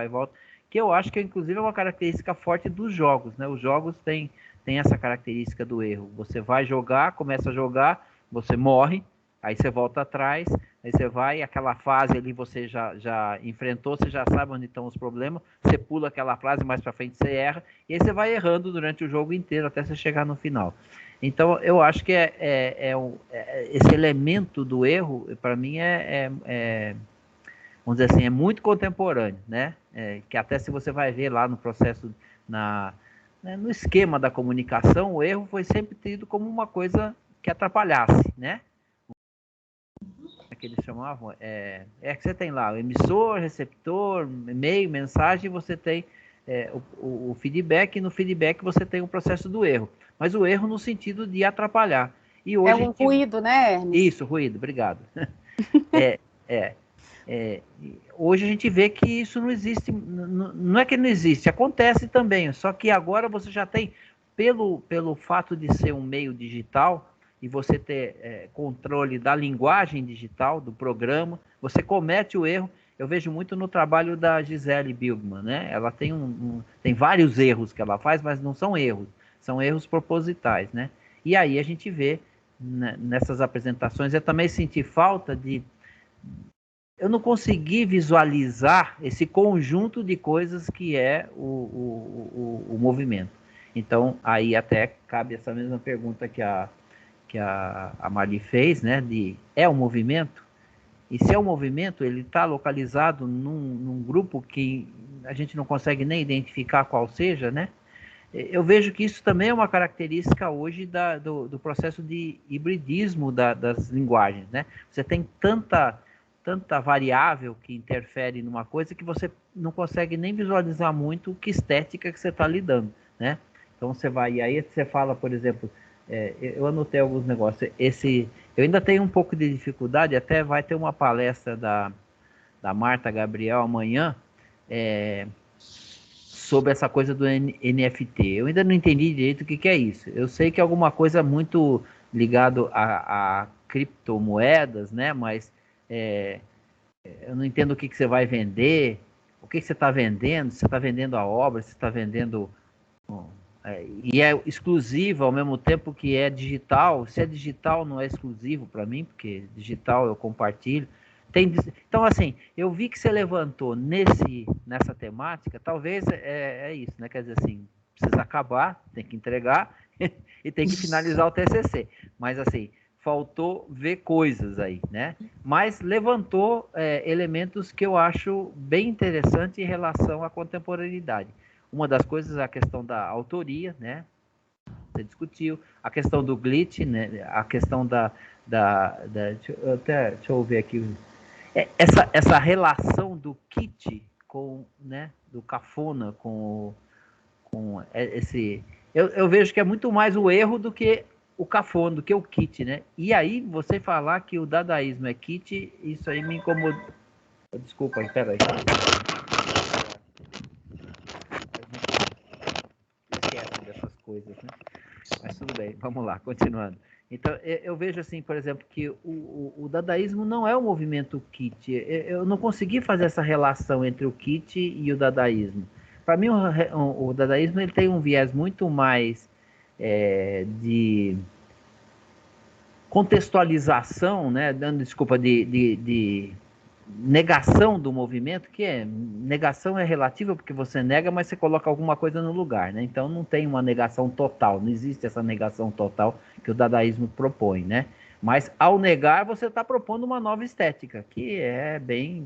que eu acho que, inclusive, é uma característica forte dos jogos, né? Os jogos têm essa característica do erro. Você vai jogar, começa a jogar, você morre, aí você volta atrás, aí você vai, aquela fase ali você já enfrentou, você já sabe onde estão os problemas, você pula aquela fase, mais para frente você erra, e aí você vai errando durante o jogo inteiro até você chegar no final. Então, eu acho que esse elemento do erro, para mim, vamos dizer assim, é muito contemporâneo, né? Que até se você vai ver lá no processo, no esquema da comunicação, o erro foi sempre tido como uma coisa que atrapalhasse, né? Que eles chamavam, que você tem lá o emissor, receptor, e-mail, mensagem, você tem o feedback, e no feedback você tem o processo do erro, mas o erro no sentido de atrapalhar. E hoje um ruído, né, Hermes? Isso, ruído, obrigado. Hoje a gente vê que isso não existe, não é que não existe, acontece também, só que agora você já tem, pelo fato de ser um meio digital, e você ter controle da linguagem digital, do programa, você comete o erro. Eu vejo muito no trabalho da Gisele Bündchen, né? Ela tem tem vários erros que ela faz, mas não são erros, são erros propositais, né? E aí a gente vê nessas apresentações, eu também senti falta eu não consegui visualizar esse conjunto de coisas que é o movimento. Então, aí até cabe essa mesma pergunta que a Mari fez, né, é um movimento? E se é um movimento, ele está localizado num grupo que a gente não consegue nem identificar qual seja, né? Eu vejo que isso também é uma característica hoje do processo de hibridismo das linguagens, né? Você tem tanta variável que interfere numa coisa que você não consegue nem visualizar muito que estética que você está lidando, né? Então você vai, e aí você fala, por exemplo, eu anotei alguns negócios, eu ainda tenho um pouco de dificuldade, até vai ter uma palestra da Marta Gabriel amanhã, sobre essa coisa do NFT. Eu ainda não entendi direito o que é isso. Eu sei que é alguma coisa muito ligado a criptomoedas, né? Mas eu não entendo o que você vai vender, o que você está vendendo, se você está vendendo a obra, se você está vendendo... e é exclusivo ao mesmo tempo que é digital. Se é digital, não é exclusivo para mim, porque digital eu compartilho. Então, assim, eu vi que você levantou nessa temática, talvez é isso, né? Quer dizer assim, precisa acabar, tem que entregar e tem que finalizar o TCC. Mas, assim, faltou ver coisas aí, né? Mas levantou elementos que eu acho bem interessantes em relação à contemporaneidade. Uma das coisas é a questão da autoria, né? Você discutiu. A questão do glitch, né? A questão deixa eu ver aqui. Essa relação do kit com, né, do cafona com esse... Eu vejo que é muito mais o erro do que o cafona, do que o kit, né? E aí, você falar que o dadaísmo é kit, isso aí me incomodou. Desculpa, espera aí. Esquece dessas coisas, né? Mas tudo bem, vamos lá, continuando. Então, eu vejo assim, por exemplo, que o dadaísmo não é um movimento kit. Eu não consegui fazer essa relação entre o kit e o dadaísmo. Para mim, o dadaísmo ele tem um viés muito mais de contextualização, né? Desculpa, de negação do movimento, negação é relativa porque você nega, mas você coloca alguma coisa no lugar, né? Então não tem uma negação total, não existe essa negação total que o dadaísmo propõe, né? Mas ao negar, você está propondo uma nova estética, que é bem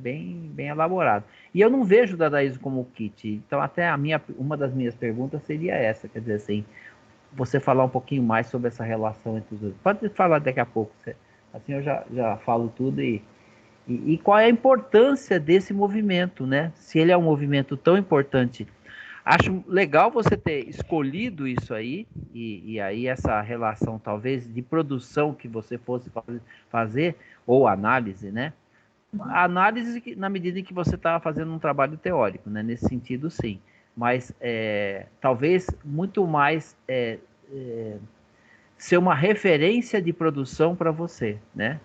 elaborado. E eu não vejo o dadaísmo como kit. Então até uma das minhas perguntas seria essa, quer dizer assim, você falar um pouquinho mais sobre essa relação entre os dois. Pode falar daqui a pouco, assim eu já falo tudo e E qual é a importância desse movimento, né? Se ele é um movimento tão importante. Acho legal você ter escolhido isso aí, e aí essa relação, talvez, de produção que você fosse fazer, ou análise, né? A análise na medida em que você estava fazendo um trabalho teórico, né? Nesse sentido, sim. Mas talvez muito mais ser uma referência de produção para você, né?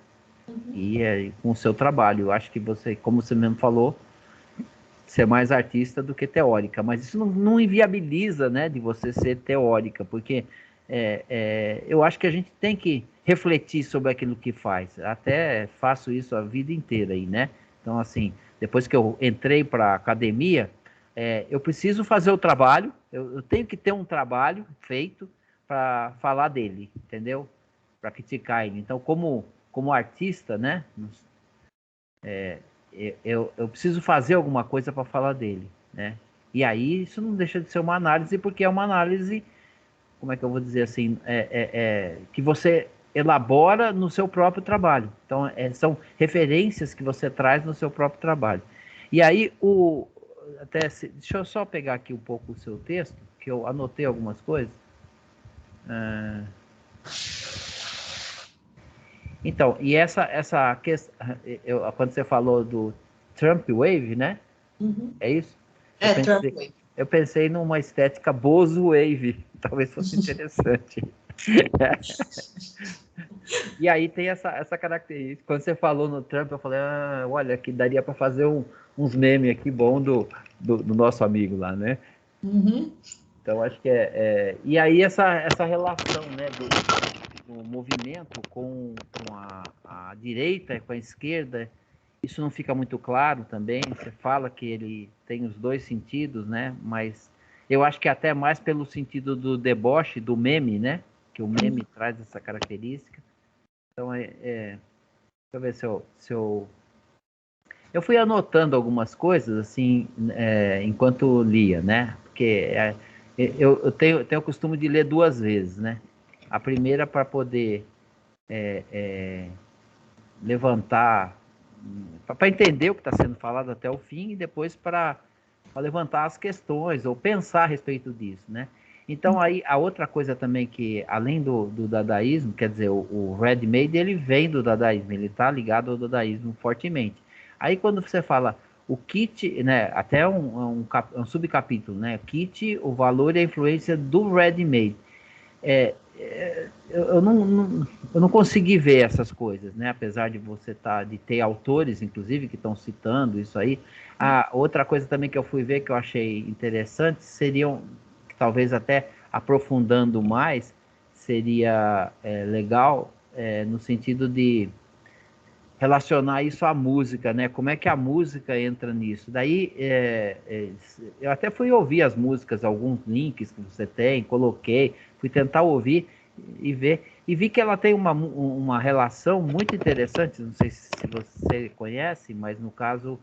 E com o seu trabalho. Eu acho que você, como você mesmo falou, ser mais artista do que teórica, mas isso não inviabiliza, né, de você ser teórica, porque eu acho que a gente tem que refletir sobre aquilo que faz. Até faço isso a vida inteira aí, né? Então, assim, depois que eu entrei para a academia, eu preciso fazer o trabalho, eu tenho que ter um trabalho feito para falar dele, entendeu? Para criticar ele. Então, como artista, né? Eu preciso fazer alguma coisa para falar dele, né? E aí isso não deixa de ser uma análise, porque é uma análise, como é que eu vou dizer assim, que você elabora no seu próprio trabalho. Então, são referências que você traz no seu próprio trabalho. E aí, deixa eu só pegar aqui um pouco o seu texto, que eu anotei algumas coisas. Então, e essa questão, quando você falou do Trump Wave, né? É isso? Trump Wave. Eu pensei numa estética Bozo Wave, talvez fosse interessante. E aí tem essa característica. Quando você falou no Trump, eu falei, olha, que daria para fazer uns memes aqui bom do nosso amigo lá, né? Então, acho que E aí essa relação, né, do movimento com a direita, com a esquerda, isso não fica muito claro também. Você fala que ele tem os dois sentidos, né? Mas eu acho que até mais pelo sentido do deboche, do meme, né? Que o meme traz essa característica. Então, deixa eu ver se eu... Eu fui anotando algumas coisas, assim, enquanto lia, né? Porque eu tenho o costume de ler duas vezes, né? A primeira para poder levantar, para entender o que está sendo falado até o fim, e depois para levantar as questões ou pensar a respeito disso, né? Então, aí, a outra coisa também que, além do dadaísmo, quer dizer, o ready-made, ele vem do dadaísmo, ele está ligado ao dadaísmo fortemente. Aí, quando você fala o kit, né, até um subcapítulo, né, kit, o valor e a influência do ready-made. Eu não consegui ver essas coisas, né? Apesar de você de ter autores, inclusive, que estão citando isso aí. A outra coisa também que eu fui ver que eu achei interessante seriam, talvez até aprofundando mais, seria legal no sentido de relacionar isso à música, né? Como é que a música entra nisso? Daí eu até fui ouvir as músicas, alguns links que você tem, coloquei, fui tentar ouvir e ver, e vi que ela tem uma relação muito interessante, não sei se você conhece, mas no caso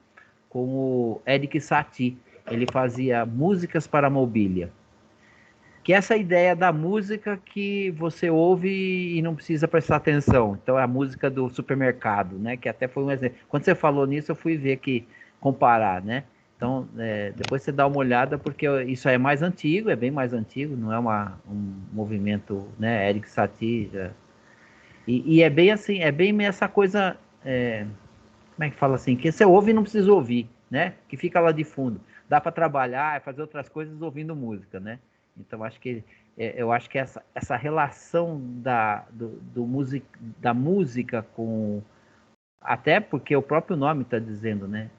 com o Erik Satie, ele fazia músicas para mobília. Que é essa ideia da música que você ouve e não precisa prestar atenção. Então, é a música do supermercado, né? Que até foi um exemplo. Quando você falou nisso, eu fui ver que comparar, né? Então, depois você dá uma olhada, porque isso é mais antigo, é bem mais antigo, não é um movimento, né? Erik Satie. E é bem assim, é bem essa coisa, como é que fala assim? Que você ouve e não precisa ouvir, né? Que fica lá de fundo. Dá para trabalhar, fazer outras coisas ouvindo música, né? Então, eu acho que essa relação da música com... Até porque o próprio nome está dizendo, né?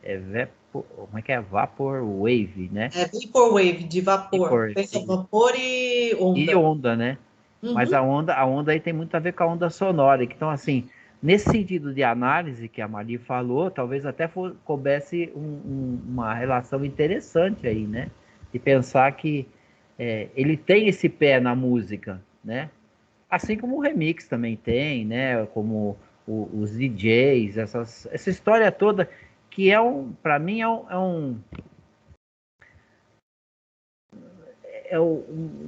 Como é que é? Vaporwave, né? Vaporwave, de vapor. Pensa vapor e onda. E onda, né? Mas a onda aí tem muito a ver com a onda sonora. Então, assim, nesse sentido de análise que a Mari falou, talvez até coubesse uma relação interessante aí, né? De pensar que ele tem esse pé na música, né? Assim como o remix também tem, né? Como os DJs, essa história toda que para mim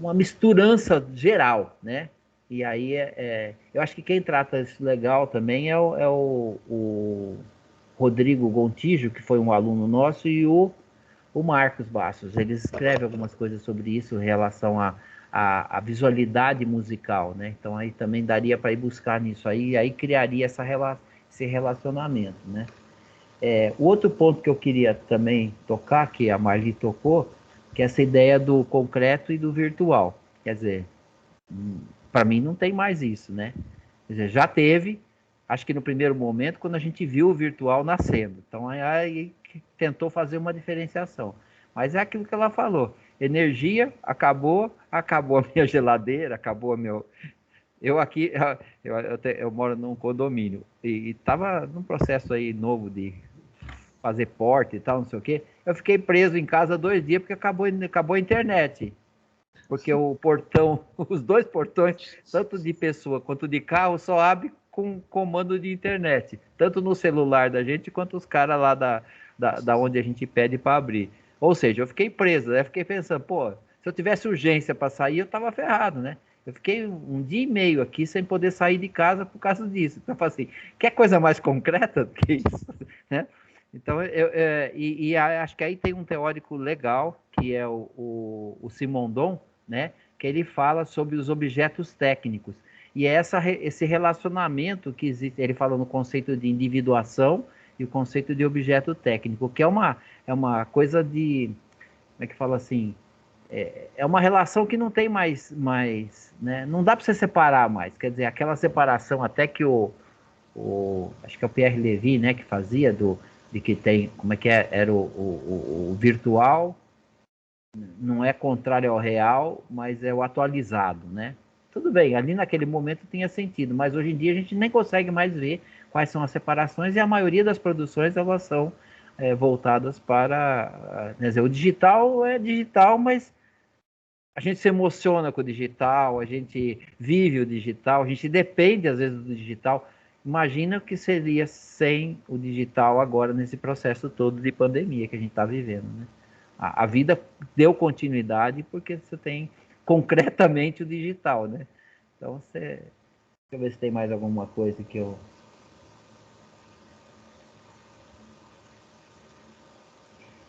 uma misturança geral, né? E aí eu acho que quem trata isso legal também é o Rodrigo Gontijo, que foi um aluno nosso, e o Marcos Bastos. Eles escrevem algumas coisas sobre isso em relação à visualidade musical, né? Então aí também daria para ir buscar nisso aí, e aí criaria esse relacionamento, né? O outro ponto que eu queria também tocar, que a Marli tocou, que é essa ideia do concreto e do virtual. Quer dizer, para mim não tem mais isso, né? Quer dizer, já teve, acho que no primeiro momento, quando a gente viu o virtual nascendo. Então, aí tentou fazer uma diferenciação. Mas é aquilo que ela falou. Energia, acabou a minha geladeira, acabou a meu... Eu aqui, eu moro num condomínio e estava num processo aí novo de fazer porta e tal, não sei o quê. Eu fiquei preso em casa 2 dias porque acabou a internet. Porque o portão, os 2 portões, tanto de pessoa quanto de carro, só abre com comando de internet. Tanto no celular da gente, quanto os caras lá da onde a gente pede para abrir. Ou seja, eu fiquei preso, né? Fiquei pensando, pô, se eu tivesse urgência para sair, eu tava ferrado, né? Eu fiquei 1 dia e meio aqui sem poder sair de casa por causa disso. Então, assim, quer coisa mais concreta do que isso, né? Então, acho que aí tem um teórico legal, que é o Simondon, né? Que ele fala sobre os objetos técnicos. E é esse relacionamento que existe, ele fala no conceito de individuação e o conceito de objeto técnico, que é uma coisa de, como é que fala assim, é uma relação que não tem mais, né? Não dá para você separar mais, quer dizer, aquela separação até que acho que é o Pierre Levy, né, que fazia de que tem, como é que era o virtual, não é contrário ao real, mas é o atualizado, né? Tudo bem, ali naquele momento tinha sentido, mas hoje em dia a gente nem consegue mais ver quais são as separações e a maioria das produções elas são voltadas para... Quer dizer, o digital é digital, mas a gente se emociona com o digital, a gente vive o digital, a gente depende às vezes do digital. Imagina o que seria sem o digital agora nesse processo todo de pandemia que a gente está vivendo, né? A vida deu continuidade porque você tem concretamente o digital, né? Então, deixa eu ver se tem mais alguma coisa que eu...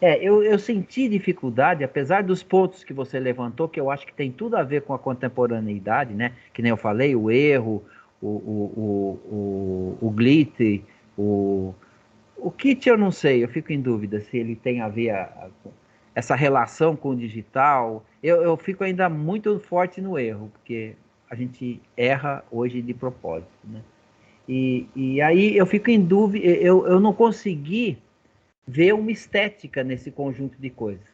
Eu senti dificuldade, apesar dos pontos que você levantou, que eu acho que tem tudo a ver com a contemporaneidade, né? Que nem eu falei, o erro, o glitter, o kit eu não sei, eu fico em dúvida se ele tem a ver essa relação com o digital. Eu fico ainda muito forte no erro, porque a gente erra hoje de propósito, né? E aí eu fico em dúvida, eu não consegui ver uma estética nesse conjunto de coisas.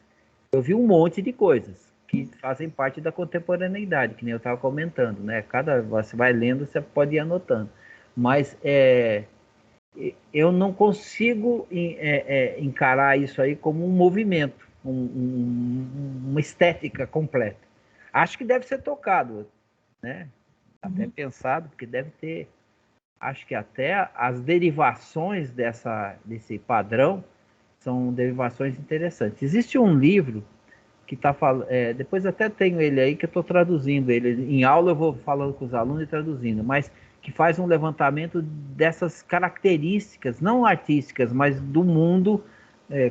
Eu vi um monte de coisas que fazem parte da contemporaneidade, que nem eu estava comentando, né? Você vai lendo, você pode ir anotando. Mas eu não consigo encarar isso aí como um movimento, uma estética completa. Acho que deve ser tocado, né? Até pensado, porque deve ter, acho que até as derivações desse padrão são derivações interessantes. Existe um livro que está falando, depois até tenho ele aí, que eu estou traduzindo ele. Em aula eu vou falando com os alunos e traduzindo, mas que faz um levantamento dessas características, não artísticas, mas do mundo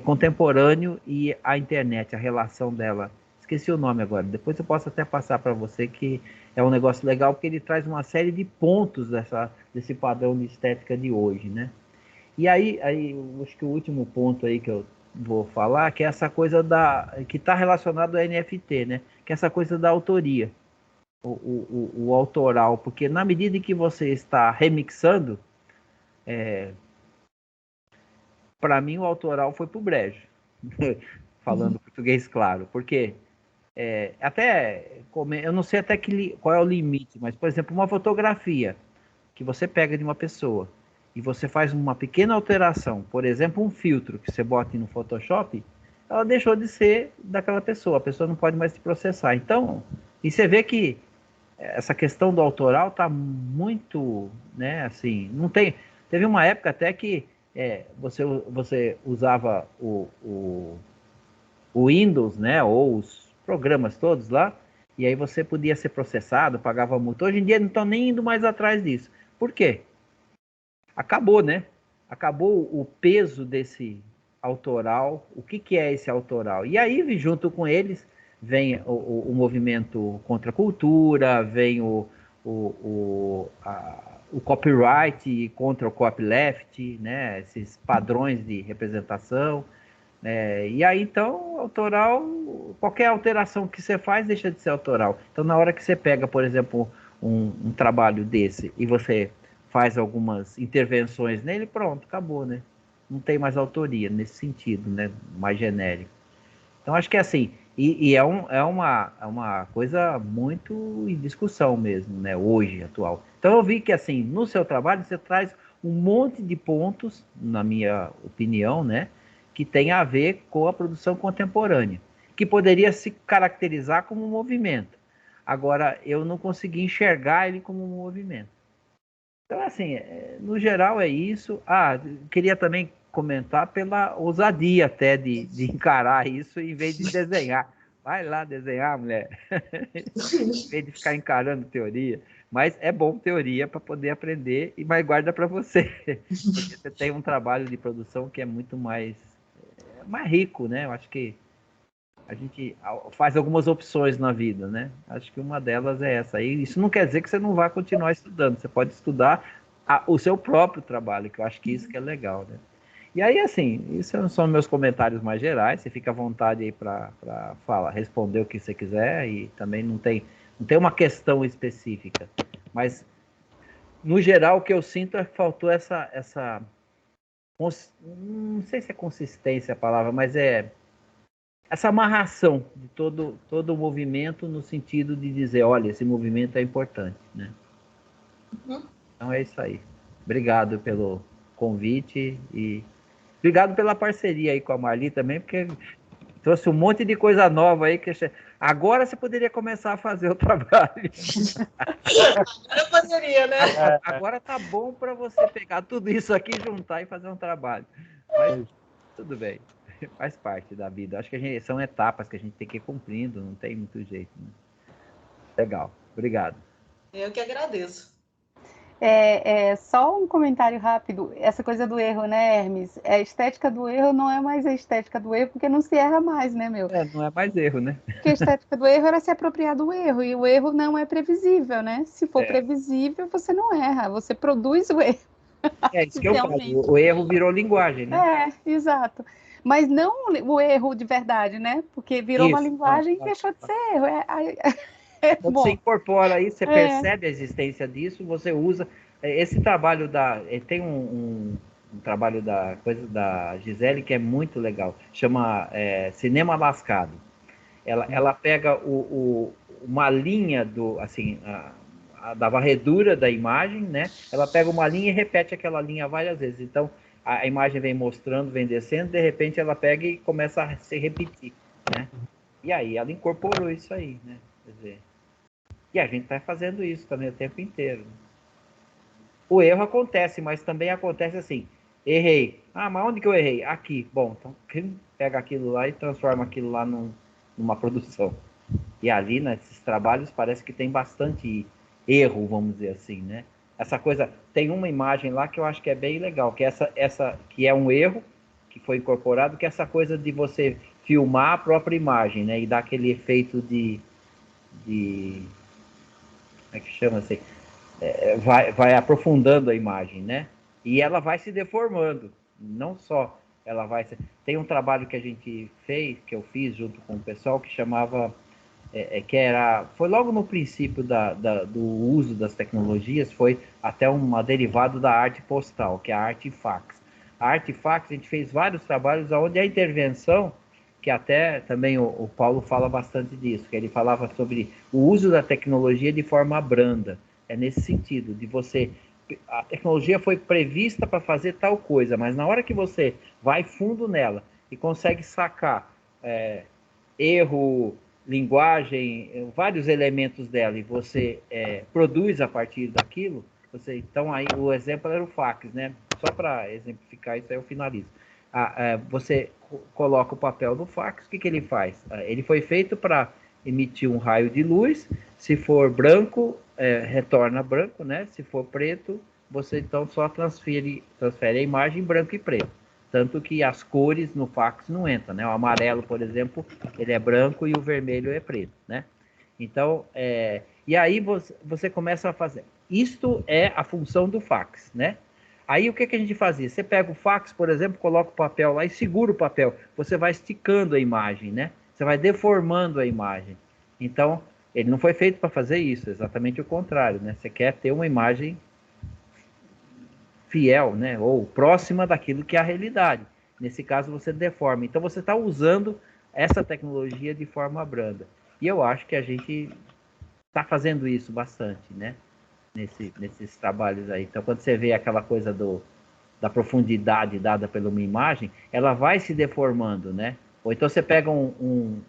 contemporâneo e a internet, a relação dela. Esqueci o nome agora, depois eu posso até passar para você, que é um negócio legal, porque ele traz uma série de pontos desse padrão de estética de hoje, né? E aí acho que o último ponto aí que eu vou falar, que é essa coisa que está relacionado ao NFT, né? Que é essa coisa da autoria, o autoral, porque na medida em que você está remixando, para mim o autoral foi pro brejo, falando português claro, porque eu não sei até qual é o limite, mas, por exemplo, uma fotografia que você pega de uma pessoa e você faz uma pequena alteração, por exemplo, um filtro que você bota no Photoshop, ela deixou de ser daquela pessoa, a pessoa não pode mais te processar. Então, e você vê que essa questão do autoral está muito, né, assim, não tem... Teve uma época até que você usava o Windows, né, ou os programas todos lá, e aí você podia ser processado, pagava multa. Hoje em dia não estão nem indo mais atrás disso. Por quê? Acabou, né? acabou o peso desse autoral, o que é esse autoral? E aí, junto com eles, vem o movimento contra a cultura, vem o copyright contra o copyleft, né? Esses padrões de representação. E aí, então, autoral, qualquer alteração que você faz deixa de ser autoral. Então, na hora que você pega, por exemplo, um trabalho desse e você faz algumas intervenções nele, pronto, acabou, né? Não tem mais autoria nesse sentido, né? Mais genérico. Então, acho que é assim, é uma coisa muito em discussão mesmo, né? Hoje, atual. Então, eu vi que, assim, no seu trabalho, você traz um monte de pontos, na minha opinião, né? Que tem a ver com a produção contemporânea, que poderia se caracterizar como um movimento. Agora, eu não consegui enxergar ele como um movimento. Então, assim, no geral é isso. Queria também comentar pela ousadia até de encarar isso em vez de desenhar. Vai lá desenhar, mulher. Em vez de ficar encarando teoria. Mas é bom teoria para poder aprender, mas guarda para você. Porque você tem um trabalho de produção que é muito mais rico, né? Eu acho que a gente faz algumas opções na vida, né? Acho que uma delas é essa. E isso não quer dizer que você não vai continuar estudando. Você pode estudar o seu próprio trabalho, que eu acho que isso que é legal, né? E aí, assim, isso são meus comentários mais gerais. Você fica à vontade aí para responder o que você quiser. E também não tem uma questão específica. Mas, no geral, o que eu sinto é que faltou essa não sei se é consistência a palavra, mas essa amarração de todo o movimento no sentido de dizer, olha, esse movimento é importante, né? Uhum. Então é isso aí. Obrigado pelo convite e obrigado pela parceria aí com a Marli também, porque trouxe um monte de coisa nova aí que agora você poderia começar a fazer o trabalho. Agora eu poderia, né? Agora tá bom para você pegar tudo isso aqui, juntar e fazer um trabalho. Mas tudo bem. Faz parte da vida. Acho que são etapas que a gente tem que ir cumprindo, não tem muito jeito. Né? Legal. Obrigado. Eu que agradeço. Só um comentário rápido. Essa coisa do erro, né, Hermes? A estética do erro não é mais a estética do erro, porque não se erra mais, né, meu? Não é mais erro, né? Porque a estética do erro era se apropriar do erro, e o erro não é previsível, né? Se for previsível, você não erra, você produz o erro. É isso que eu falo. O erro virou linguagem, né? Exato. Mas não o erro de verdade, né? Porque virou uma linguagem e deixou de ser erro. Quando você incorpora isso, você percebe a existência disso, você usa. Esse trabalho tem um trabalho da Gisele que é muito legal, chama Cinema Lascado. Ela pega uma linha da varredura da imagem, né? Ela pega uma linha e repete aquela linha várias vezes. Então, a imagem vem mostrando, vem descendo, de repente ela pega e começa a se repetir, né? E aí ela incorporou isso aí, né? Quer dizer, e a gente está fazendo isso também o tempo inteiro. O erro acontece, mas também acontece assim, errei. Mas onde que eu errei? Aqui. Bom, então pega aquilo lá e transforma aquilo lá numa produção. E ali, nesses trabalhos, parece que tem bastante erro, vamos dizer assim, né? Essa coisa, tem uma imagem lá que eu acho que é bem legal, que essa que é um erro que foi incorporado, que é essa coisa de você filmar a própria imagem, né? E dar aquele efeito de como é que chama assim? Vai aprofundando a imagem, né? E ela vai se deformando. Não só ela vai... Tem um trabalho que a gente fez, que eu fiz junto com o pessoal, que chamava... foi logo no princípio do uso das tecnologias, foi até um derivado da arte postal, que é a arte fax. A arte fax, a gente fez vários trabalhos onde a intervenção, que até também o Paulo fala bastante disso, que ele falava sobre o uso da tecnologia de forma branda. É nesse sentido, de você... A tecnologia foi prevista para fazer tal coisa, mas na hora que você vai fundo nela e consegue sacar erro, linguagem, vários elementos dela, e você produz a partir daquilo, então aí o exemplo era o fax, né? Só para exemplificar isso aí eu finalizo. Você coloca o papel no fax, o que ele faz? Ele foi feito para emitir um raio de luz, se for branco, retorna branco, né? Se for preto, você então só transfere a imagem em branco e preto. Tanto que as cores no fax não entram, né? O amarelo, por exemplo, ele é branco e o vermelho é preto, né? Então, e aí você começa a fazer. Isto é a função do fax, né? Aí o que a gente fazia? Você pega o fax, por exemplo, coloca o papel lá e segura o papel. Você vai esticando a imagem, né? Você vai deformando a imagem. Então, ele não foi feito para fazer isso, exatamente o contrário, né? Você quer ter uma imagem fiel, né? Ou próxima daquilo que é a realidade. Nesse caso, você deforma. Então, você está usando essa tecnologia de forma branda. E eu acho que a gente está fazendo isso bastante, né? Nesses trabalhos aí. Então, quando você vê aquela coisa da profundidade dada pela uma imagem, ela vai se deformando, né? Ou então você pega um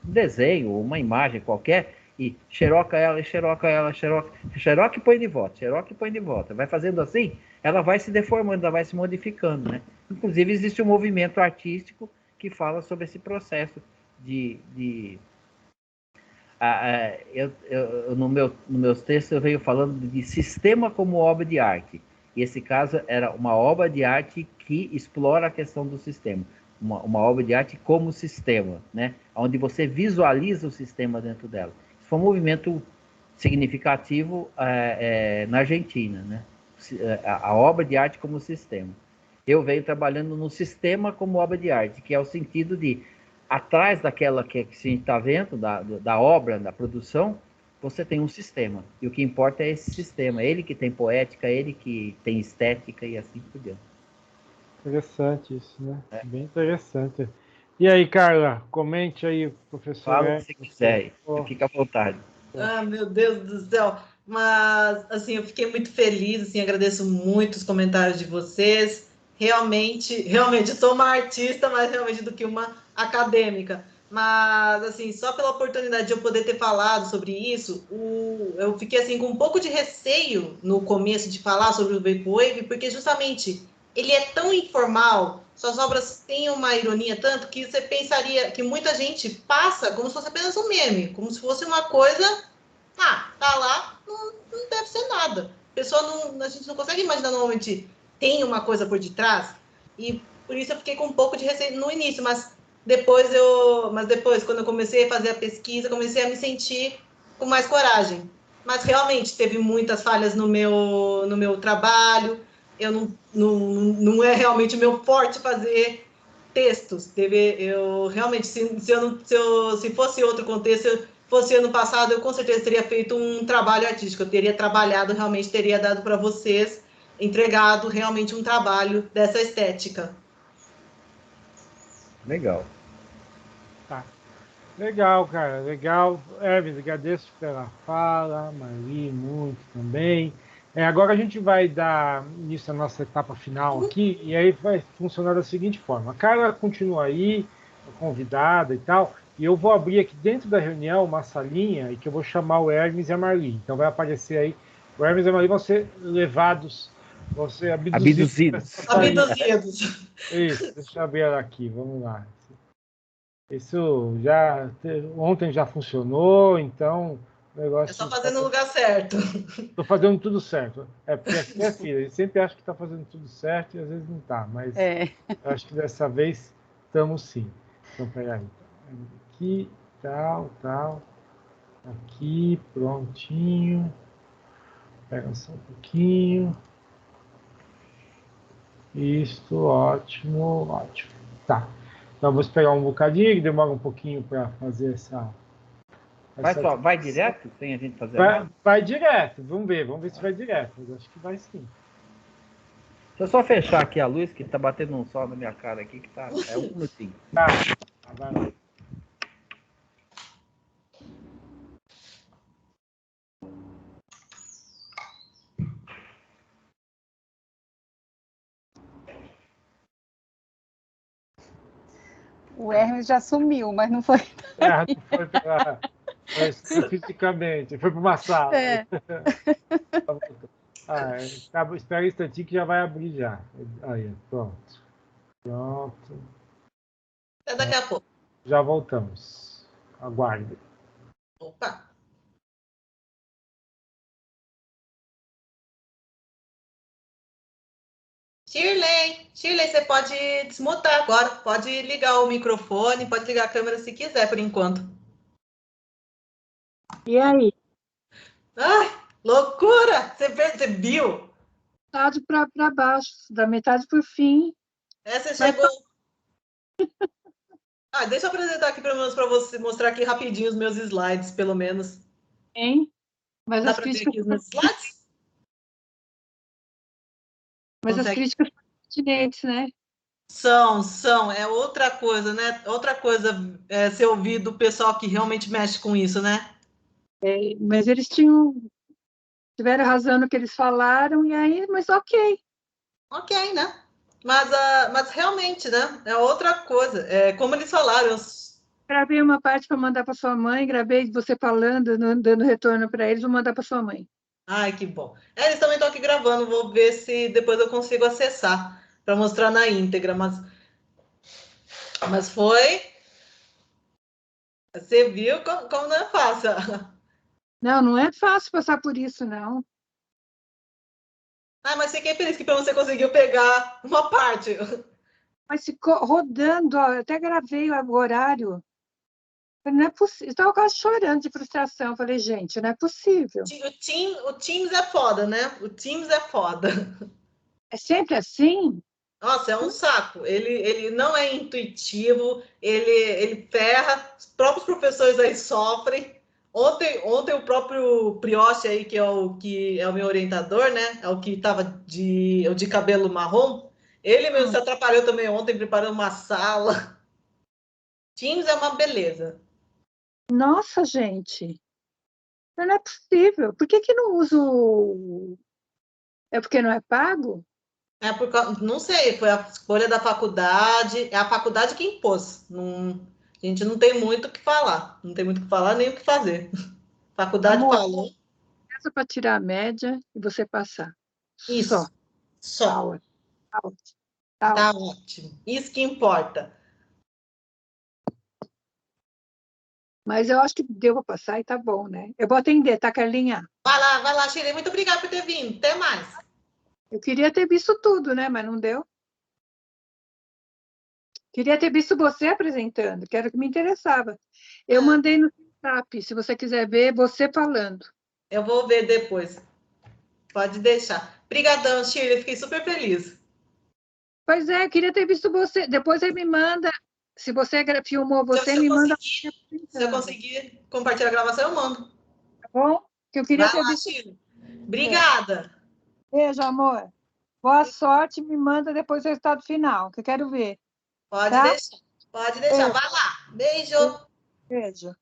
desenho, uma imagem qualquer, e xeroca ela, xeroca e põe de volta, xeroca e põe de volta. Vai fazendo assim, ela vai se deformando, ela vai se modificando, né? Inclusive, existe um movimento artístico que fala sobre esse processo nos meus textos eu venho falando de sistema como obra de arte. E esse caso era uma obra de arte que explora a questão do sistema. Uma obra de arte como sistema, né? Onde você visualiza o sistema dentro dela. Isso foi um movimento significativo na Argentina, né? A obra de arte como sistema. Eu venho trabalhando no sistema como obra de arte, que é o sentido de atrás daquela que a gente está vendo, da obra, da produção, você tem um sistema. E o que importa é esse sistema. Ele que tem poética, ele que tem estética e assim por diante. Interessante isso, né? Bem interessante. E aí, Carla, comente aí, professor. Fala o que você quiser, fica à vontade. Ah, meu Deus do céu! Mas, assim, eu fiquei muito feliz, assim, agradeço muito os comentários de vocês. Realmente, eu sou uma artista, mais realmente do que uma acadêmica. Mas, assim, só pela oportunidade de eu poder ter falado sobre isso, eu fiquei, assim, com um pouco de receio no começo de falar sobre o Vaporwave, porque justamente ele é tão informal, suas obras têm uma ironia tanto que você pensaria que muita gente passa como se fosse apenas um meme, como se fosse uma coisa, tá lá, não deve ser nada. A gente não consegue imaginar normalmente tem uma coisa por detrás, e por isso eu fiquei com um pouco de receio no início, mas depois, quando eu comecei a fazer a pesquisa, comecei a me sentir com mais coragem. Mas realmente teve muitas falhas no meu trabalho. Eu não é realmente o meu forte fazer textos. Eu realmente, se fosse outro contexto, se fosse ano passado, eu com certeza teria feito um trabalho artístico. Eu teria trabalhado, realmente teria dado para vocês, entregado realmente um trabalho dessa estética. Legal. Tá. Legal, cara, legal. Hermes, agradeço pela fala, Marli, muito também. Agora a gente vai dar início à nossa etapa final aqui, e aí vai funcionar da seguinte forma. A Carla continua aí, convidada e tal, e eu vou abrir aqui dentro da reunião uma salinha e que eu vou chamar o Hermes e a Marli. Então vai aparecer aí, o Hermes e a Marli vão ser levados, vão ser abduzidos. Abduzidos. Isso, deixa eu abrir ela aqui, vamos lá. Isso ontem já funcionou, então o negócio. É só fazer no lugar certo. Estou fazendo tudo certo. Porque aqui é filha, ele sempre acha que está fazendo tudo certo e às vezes não está, mas eu acho que dessa vez estamos sim. Então, peraí. Aqui, tal. Aqui, prontinho. Pega só um pouquinho. Isto, ótimo. Tá. Então, vou esperar um bocadinho, que demora um pouquinho para fazer essa. Vai direto, sem a gente fazer vai direto, vamos ver se vai direto. Eu acho que vai sim. Deixa eu só fechar aqui a luz, que tá batendo um sol na minha cara aqui, que tá. É um minutinho. Tá, vai lá. O Hermes já sumiu, mas não foi. Foi fisicamente, foi para uma sala. Espera um instantinho que já vai abrir já. Aí, pronto. Até daqui a pouco. Já voltamos. Aguarde. Opa! Shirley, você pode desmutar agora. Pode ligar o microfone, pode ligar a câmera se quiser, por enquanto. E aí? Ai, loucura! Você viu? Metade para baixo, da metade para o fim. Essa Mas chegou. Ah, deixa eu apresentar aqui, pelo menos, para você mostrar aqui rapidinho os meus slides, pelo menos. também. Mas Dá as para ver críticas, aqui os meus slides? mas as Consegue? críticas são pertinentes, né? São. É outra coisa, né? Outra coisa é ser ouvido do pessoal que realmente mexe com isso, né? Mas eles tiveram razão no que eles falaram, e aí, mas ok. Ok, né? Mas realmente, né? É outra coisa. É, como eles falaram, Gravei uma parte para mandar para sua mãe, gravei você falando, dando retorno para eles, vou mandar para sua mãe. ai, que bom. É, eles também estão aqui gravando, vou ver se depois eu consigo acessar para mostrar na íntegra, mas foi. Você viu como não é fácil. Não, não é fácil passar por isso, não. Ah, mas fiquei feliz que você conseguiu pegar uma parte. Mas ficou rodando, ó, eu até gravei o horário. Falei, não é possível. Eu estava quase chorando de frustração. Falei, gente, não é possível. O Teams é foda, né? O Teams é foda. É sempre assim? Nossa, é um saco. Ele não é intuitivo, ele ferra. Os próprios professores aí sofrem. Ontem o próprio Prioche aí, que é o meu orientador, né? É o que estava de cabelo marrom. Ele mesmo se atrapalhou também ontem preparando uma sala. Teams é uma beleza. Nossa, gente, não é possível. Por que que não uso? É porque não é pago? É por causa, não sei, foi a escolha da faculdade, é a faculdade que impôs. Não, a gente não tem muito o que falar, não tem muito o que falar nem o que fazer. A faculdade Amor, falou, essa para tirar a média e você passar. Só. isso, Tá só, ótimo. Tá ótimo. Tá tá ótimo. ótimo, isso que importa. Mas eu acho que deu para passar e tá bom, né? Eu vou atender, tá, Carlinha? Vai lá, Shirley, muito obrigada por ter vindo, até mais. Eu queria ter visto tudo, né? Mas não deu. Queria ter visto você apresentando, que era o que me interessava. Eu Ah, mandei no WhatsApp, se você quiser ver, você falando. eu vou ver depois, pode deixar. Obrigadão, Shirley, fiquei super feliz. Pois é, queria ter visto você. Depois aí me manda, se você filmou Se, você, se eu me manda conseguir, você se eu apresentando, conseguir compartilhar a gravação, eu mando. tá bom? Que eu queria Vai ter lá, visto Shirley. você. Obrigada. Beijo, amor. Boa sorte, me manda depois o resultado final, que eu quero ver, Pode tá? deixar. Pode deixar. Beijo, Vai lá. Beijo. beijo.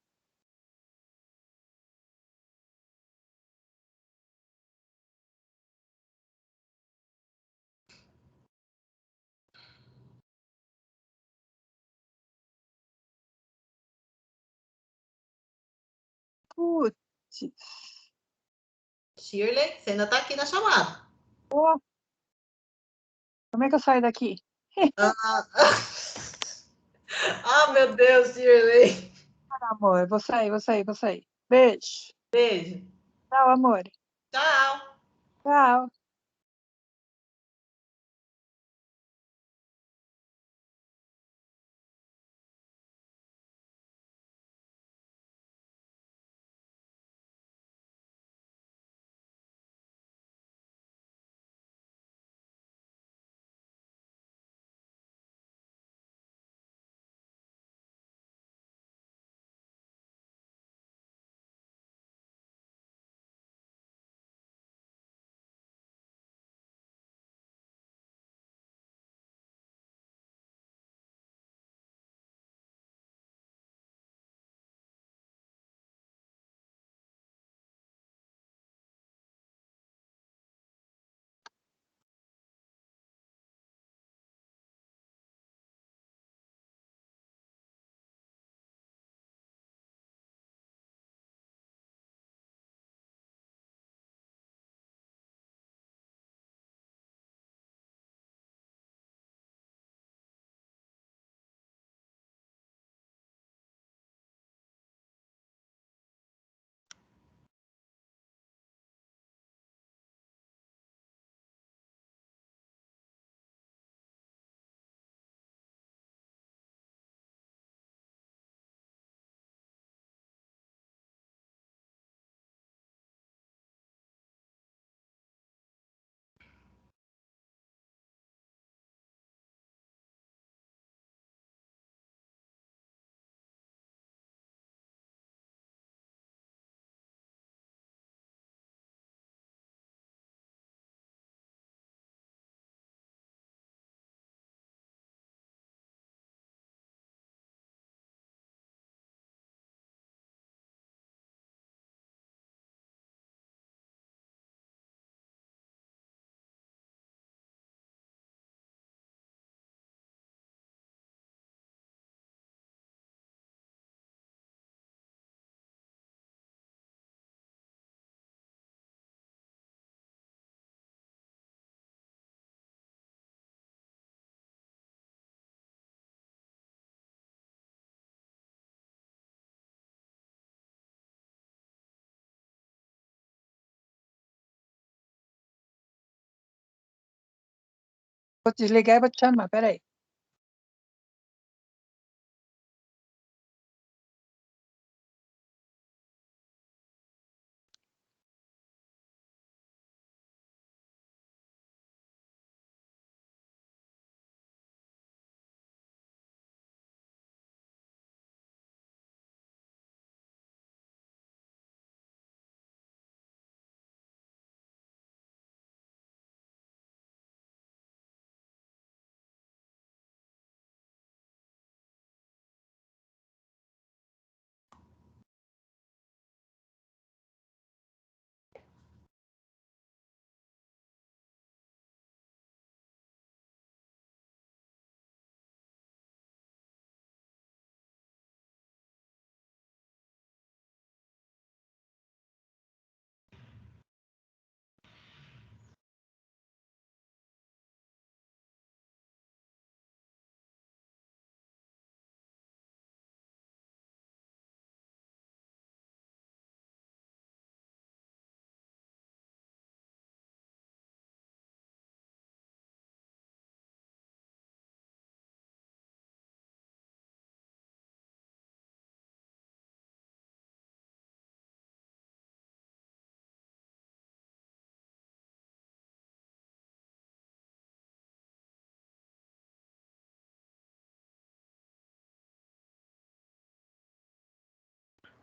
Putz, Shirley, você ainda tá aqui na chamada. pô, como é que eu saio daqui? Ah, ah, meu Deus, Shirley. Amor, vou sair, vou sair, vou sair. Beijo. Beijo. Tchau, amor. Tchau. Tchau. Vou desligar e vou te chamar, peraí.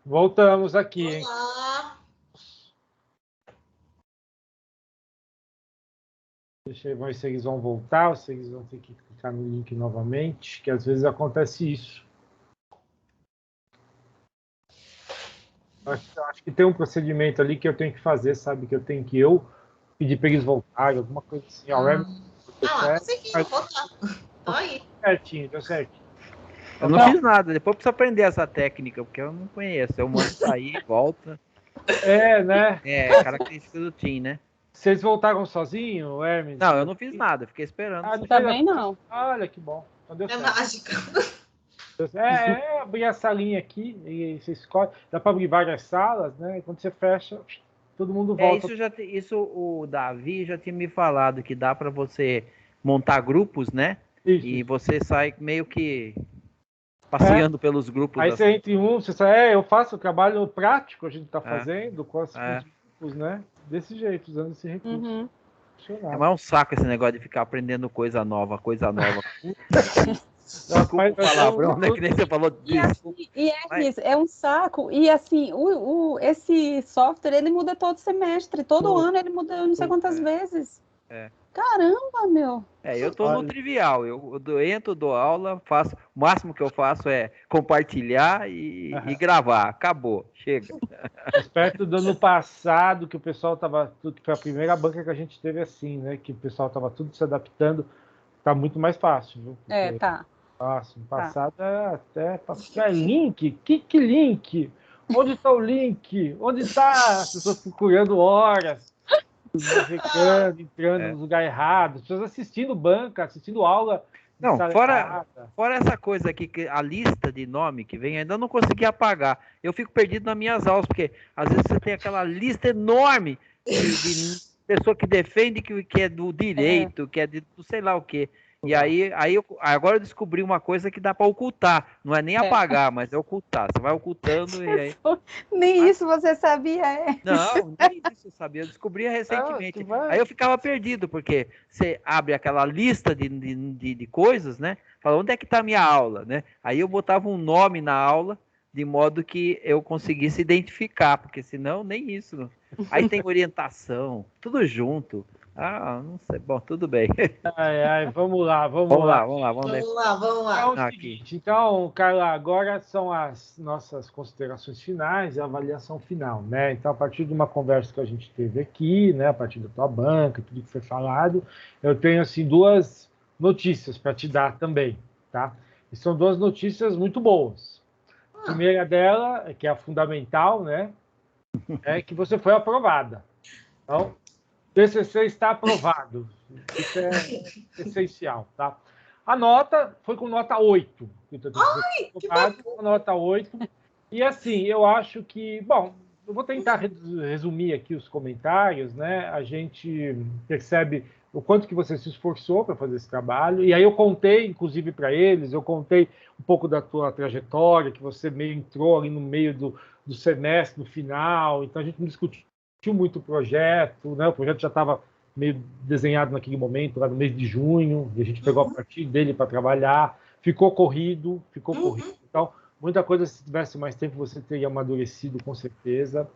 Voltamos aqui, hein? Olá. Deixa eu ver se eles vão voltar, ou se eles vão ter que clicar no link novamente, que às vezes acontece isso. Acho que tem um procedimento ali que eu tenho que fazer, sabe? Que eu tenho que pedir para eles voltarem, alguma coisa assim. Consegui voltar. Aí. Certinho, deu certo. Eu não fiz nada, depois eu preciso aprender essa técnica, porque eu não conheço. Eu mando sair, volta. Né? É característica do Tim, né? Vocês voltaram sozinho, Hermes? Não, eu não fiz nada, fiquei esperando. Também não. Olha que bom. Então deu certo. Mágica. Abrir a salinha aqui e você escolhe. Dá para abrir várias salas, né? E quando você fecha, todo mundo volta. Isso o Davi já tinha me falado, que dá para você montar grupos, né? Isso. E você sai meio que passeando pelos grupos. Aí você entra em você sai, eu faço o trabalho prático, a gente está fazendo com os grupos, né? Desse jeito, usando esse recurso. Uhum. É um saco esse negócio de ficar aprendendo coisa nova. Desculpa o palavrão, né? Que nem você falou. É um saco. E assim, esse software, ele muda todo semestre. Todo ano ele muda não sei quantas vezes. Caramba, meu. Eu tô no trivial. Eu entro, dou aula, faço. O máximo que eu faço é compartilhar e gravar. Acabou. Chega. Perto do ano passado, que o pessoal tava. Que foi a primeira banca que a gente teve assim, né? Que o pessoal tava tudo se adaptando. Tá muito mais fácil, viu? Porque, tá. Nossa, no passado até link. Que link? Onde está o link? Onde está? As pessoas procurando horas. Entrando no lugar errado, as pessoas assistindo banca, assistindo aula. Não, fora essa coisa aqui, que a lista de nome que vem, ainda não consegui apagar. Eu fico perdido nas minhas aulas, porque às vezes você tem aquela lista enorme de pessoa que defende que é do direito, que é de sei lá o quê. E agora eu descobri uma coisa que dá para ocultar. Não é nem apagar, mas é ocultar. Você vai ocultando e aí... Nem isso você sabia, Não, nem isso eu sabia. Eu descobri recentemente. Aí eu ficava perdido, porque você abre aquela lista de coisas, né? Fala, onde é que está a minha aula, né? Aí eu botava um nome na aula, de modo que eu conseguisse identificar, porque senão nem isso. Não. Aí tem orientação, tudo junto. Não sei. Bom, tudo bem. Vamos lá. Vamos lá. É o seguinte, então, Carla, agora são as nossas considerações finais e a avaliação final, né? Então, a partir de uma conversa que a gente teve aqui, né? A partir da tua banca, tudo que foi falado, eu tenho, assim, duas notícias para te dar também, tá? E são duas notícias muito boas. A primeira dela, que é a fundamental, né? É que você foi aprovada. Então, TCC está aprovado. Isso é essencial, tá? A nota foi com nota 8. Nota 8. E assim, eu acho que... Bom, eu vou tentar resumir aqui os comentários, né? A gente percebe o quanto que você se esforçou para fazer esse trabalho. E aí eu contei, inclusive, para eles, eu contei um pouco da tua trajetória, que você meio entrou ali no meio do semestre, no final. Então a gente não discutiu muito o projeto, né? O projeto já estava meio desenhado naquele momento, lá no mês de junho, e a gente pegou a partir dele para trabalhar. Ficou corrido. Então, muita coisa, se tivesse mais tempo, você teria amadurecido, com certeza.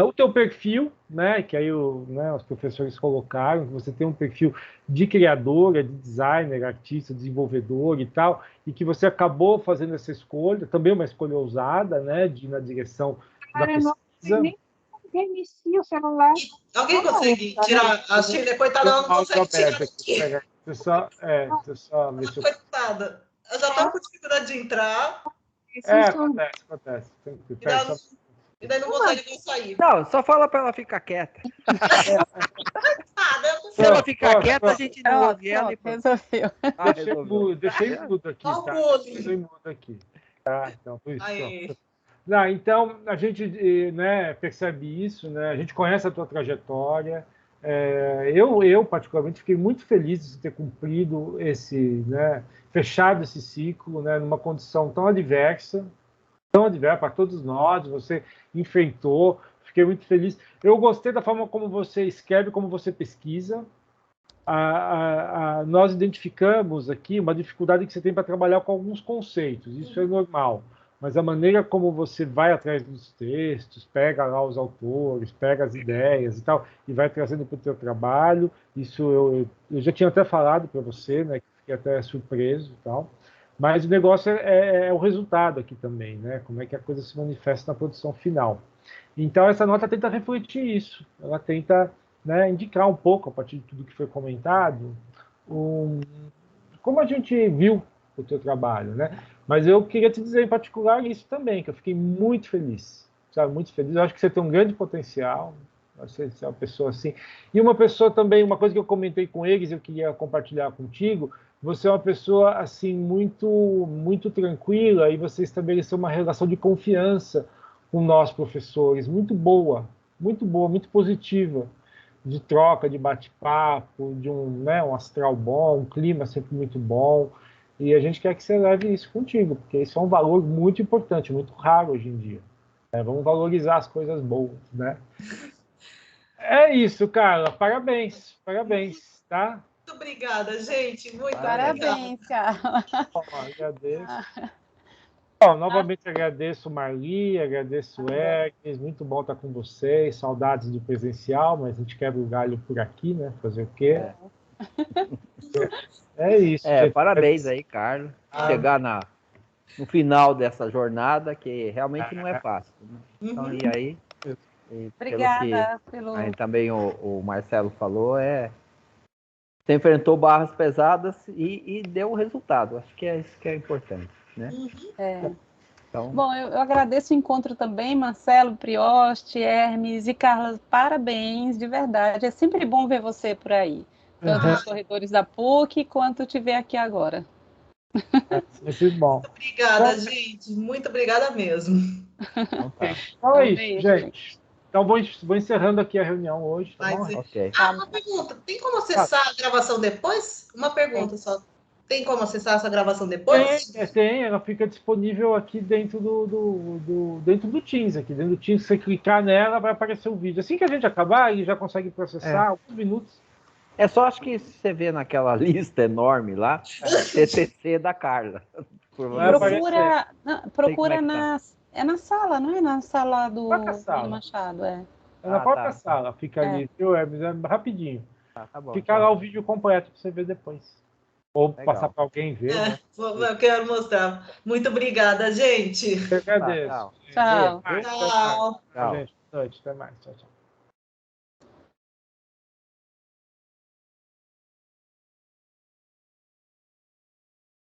O teu perfil, né, que aí os professores colocaram, que você tem um perfil de criadora, de designer, artista, desenvolvedor e tal, e que você acabou fazendo essa escolha, também uma escolha ousada, né, de ir na direção da pesquisa. Nem reinicia o celular. Alguém consegue tirar a Sheila? Coitada, ela não consegue tirar aqui. Você só ver se eu... Coitada. Eu já estou com dificuldade de entrar. Acontece. E daí não consegue nem sair. Não, só fala para ela ficar quieta. Se ela ficar quieta, a gente não ouve ela. Resolveu. Deixei mudo aqui, tá? Deixei mudo aqui. Tá, então, por isso. Não, então, a gente, né, percebe isso, né? A gente conhece a tua trajetória. Eu, particularmente, fiquei muito feliz de ter cumprido né, fechado esse ciclo, né, numa condição tão adversa para todos nós. Você enfrentou, fiquei muito feliz. Eu gostei da forma como você escreve, como você pesquisa. Nós identificamos aqui uma dificuldade que você tem para trabalhar com alguns conceitos, isso é normal. Mas a maneira como você vai atrás dos textos, pega lá os autores, pega as ideias e tal, e vai trazendo para o teu trabalho, isso eu já tinha até falado para você, né, que fiquei até surpreso e tal, mas o negócio é o resultado aqui também, né, como é que a coisa se manifesta na produção final. Então, essa nota tenta refletir isso, ela tenta, né, indicar um pouco, a partir de tudo que foi comentado, como a gente viu o teu trabalho, né? Mas eu queria te dizer em particular isso também, que eu fiquei muito feliz, sabe? Muito feliz. Eu acho que você tem um grande potencial, você é uma pessoa assim. E uma pessoa também, uma coisa que eu comentei com eles, eu queria compartilhar contigo, você é uma pessoa assim muito tranquila e você estabeleceu uma relação de confiança com nós professores, muito positiva, de troca, de bate-papo, de um astral bom, um clima sempre muito bom. E a gente quer que você leve isso contigo, porque isso é um valor muito importante, muito raro hoje em dia. Vamos valorizar as coisas boas, né? É isso, Carla. Parabéns, tá? Muito obrigada, gente. Muito Parabéns, Carla. Agradeço. Novamente agradeço Marli, agradeço Egnes, muito bom estar com vocês, saudades do presencial, mas a gente quebra o galho por aqui, né? Fazer o quê? É isso. Parabéns aí, Carlos. Chegar no final dessa jornada, que realmente não é fácil. Né? Então, e aí... Obrigada aí também o Marcelo falou, você enfrentou barras pesadas e deu o resultado. Acho que é isso que é importante, né? Então... Bom, eu agradeço o encontro também, Marcelo, Prioste, Hermes e Carla, parabéns, de verdade. É sempre bom ver você por aí, tanto nos corredores da PUC, quanto te ver aqui agora. Muito bom. Muito obrigada, gente. Muito obrigada mesmo. Então é isso, gente. Então vou encerrando aqui a reunião hoje. Tá bom? Okay. Uma pergunta. Tem como acessar a gravação depois? Uma pergunta só. Tem como acessar essa gravação depois? Tem, ela fica disponível aqui dentro dentro do Teams. Aqui dentro do Teams, se você clicar nela, vai aparecer o vídeo. Assim que a gente acabar, ele já consegue processar alguns minutos. Só acho que você vê naquela lista enorme lá, TCC da Carla. Procura na sala, não é? Na sala do Machado, É na própria sala, fica ali, viu, Hermes? É rapidinho. Tá bom, fica lá o vídeo completo para você ver depois. Ou passar para alguém ver. Né? Eu quero mostrar. Muito obrigada, gente. Eu agradeço. Tchau. Tchau. Tchau. Gente, boa noite. Até mais. Tchau, tchau.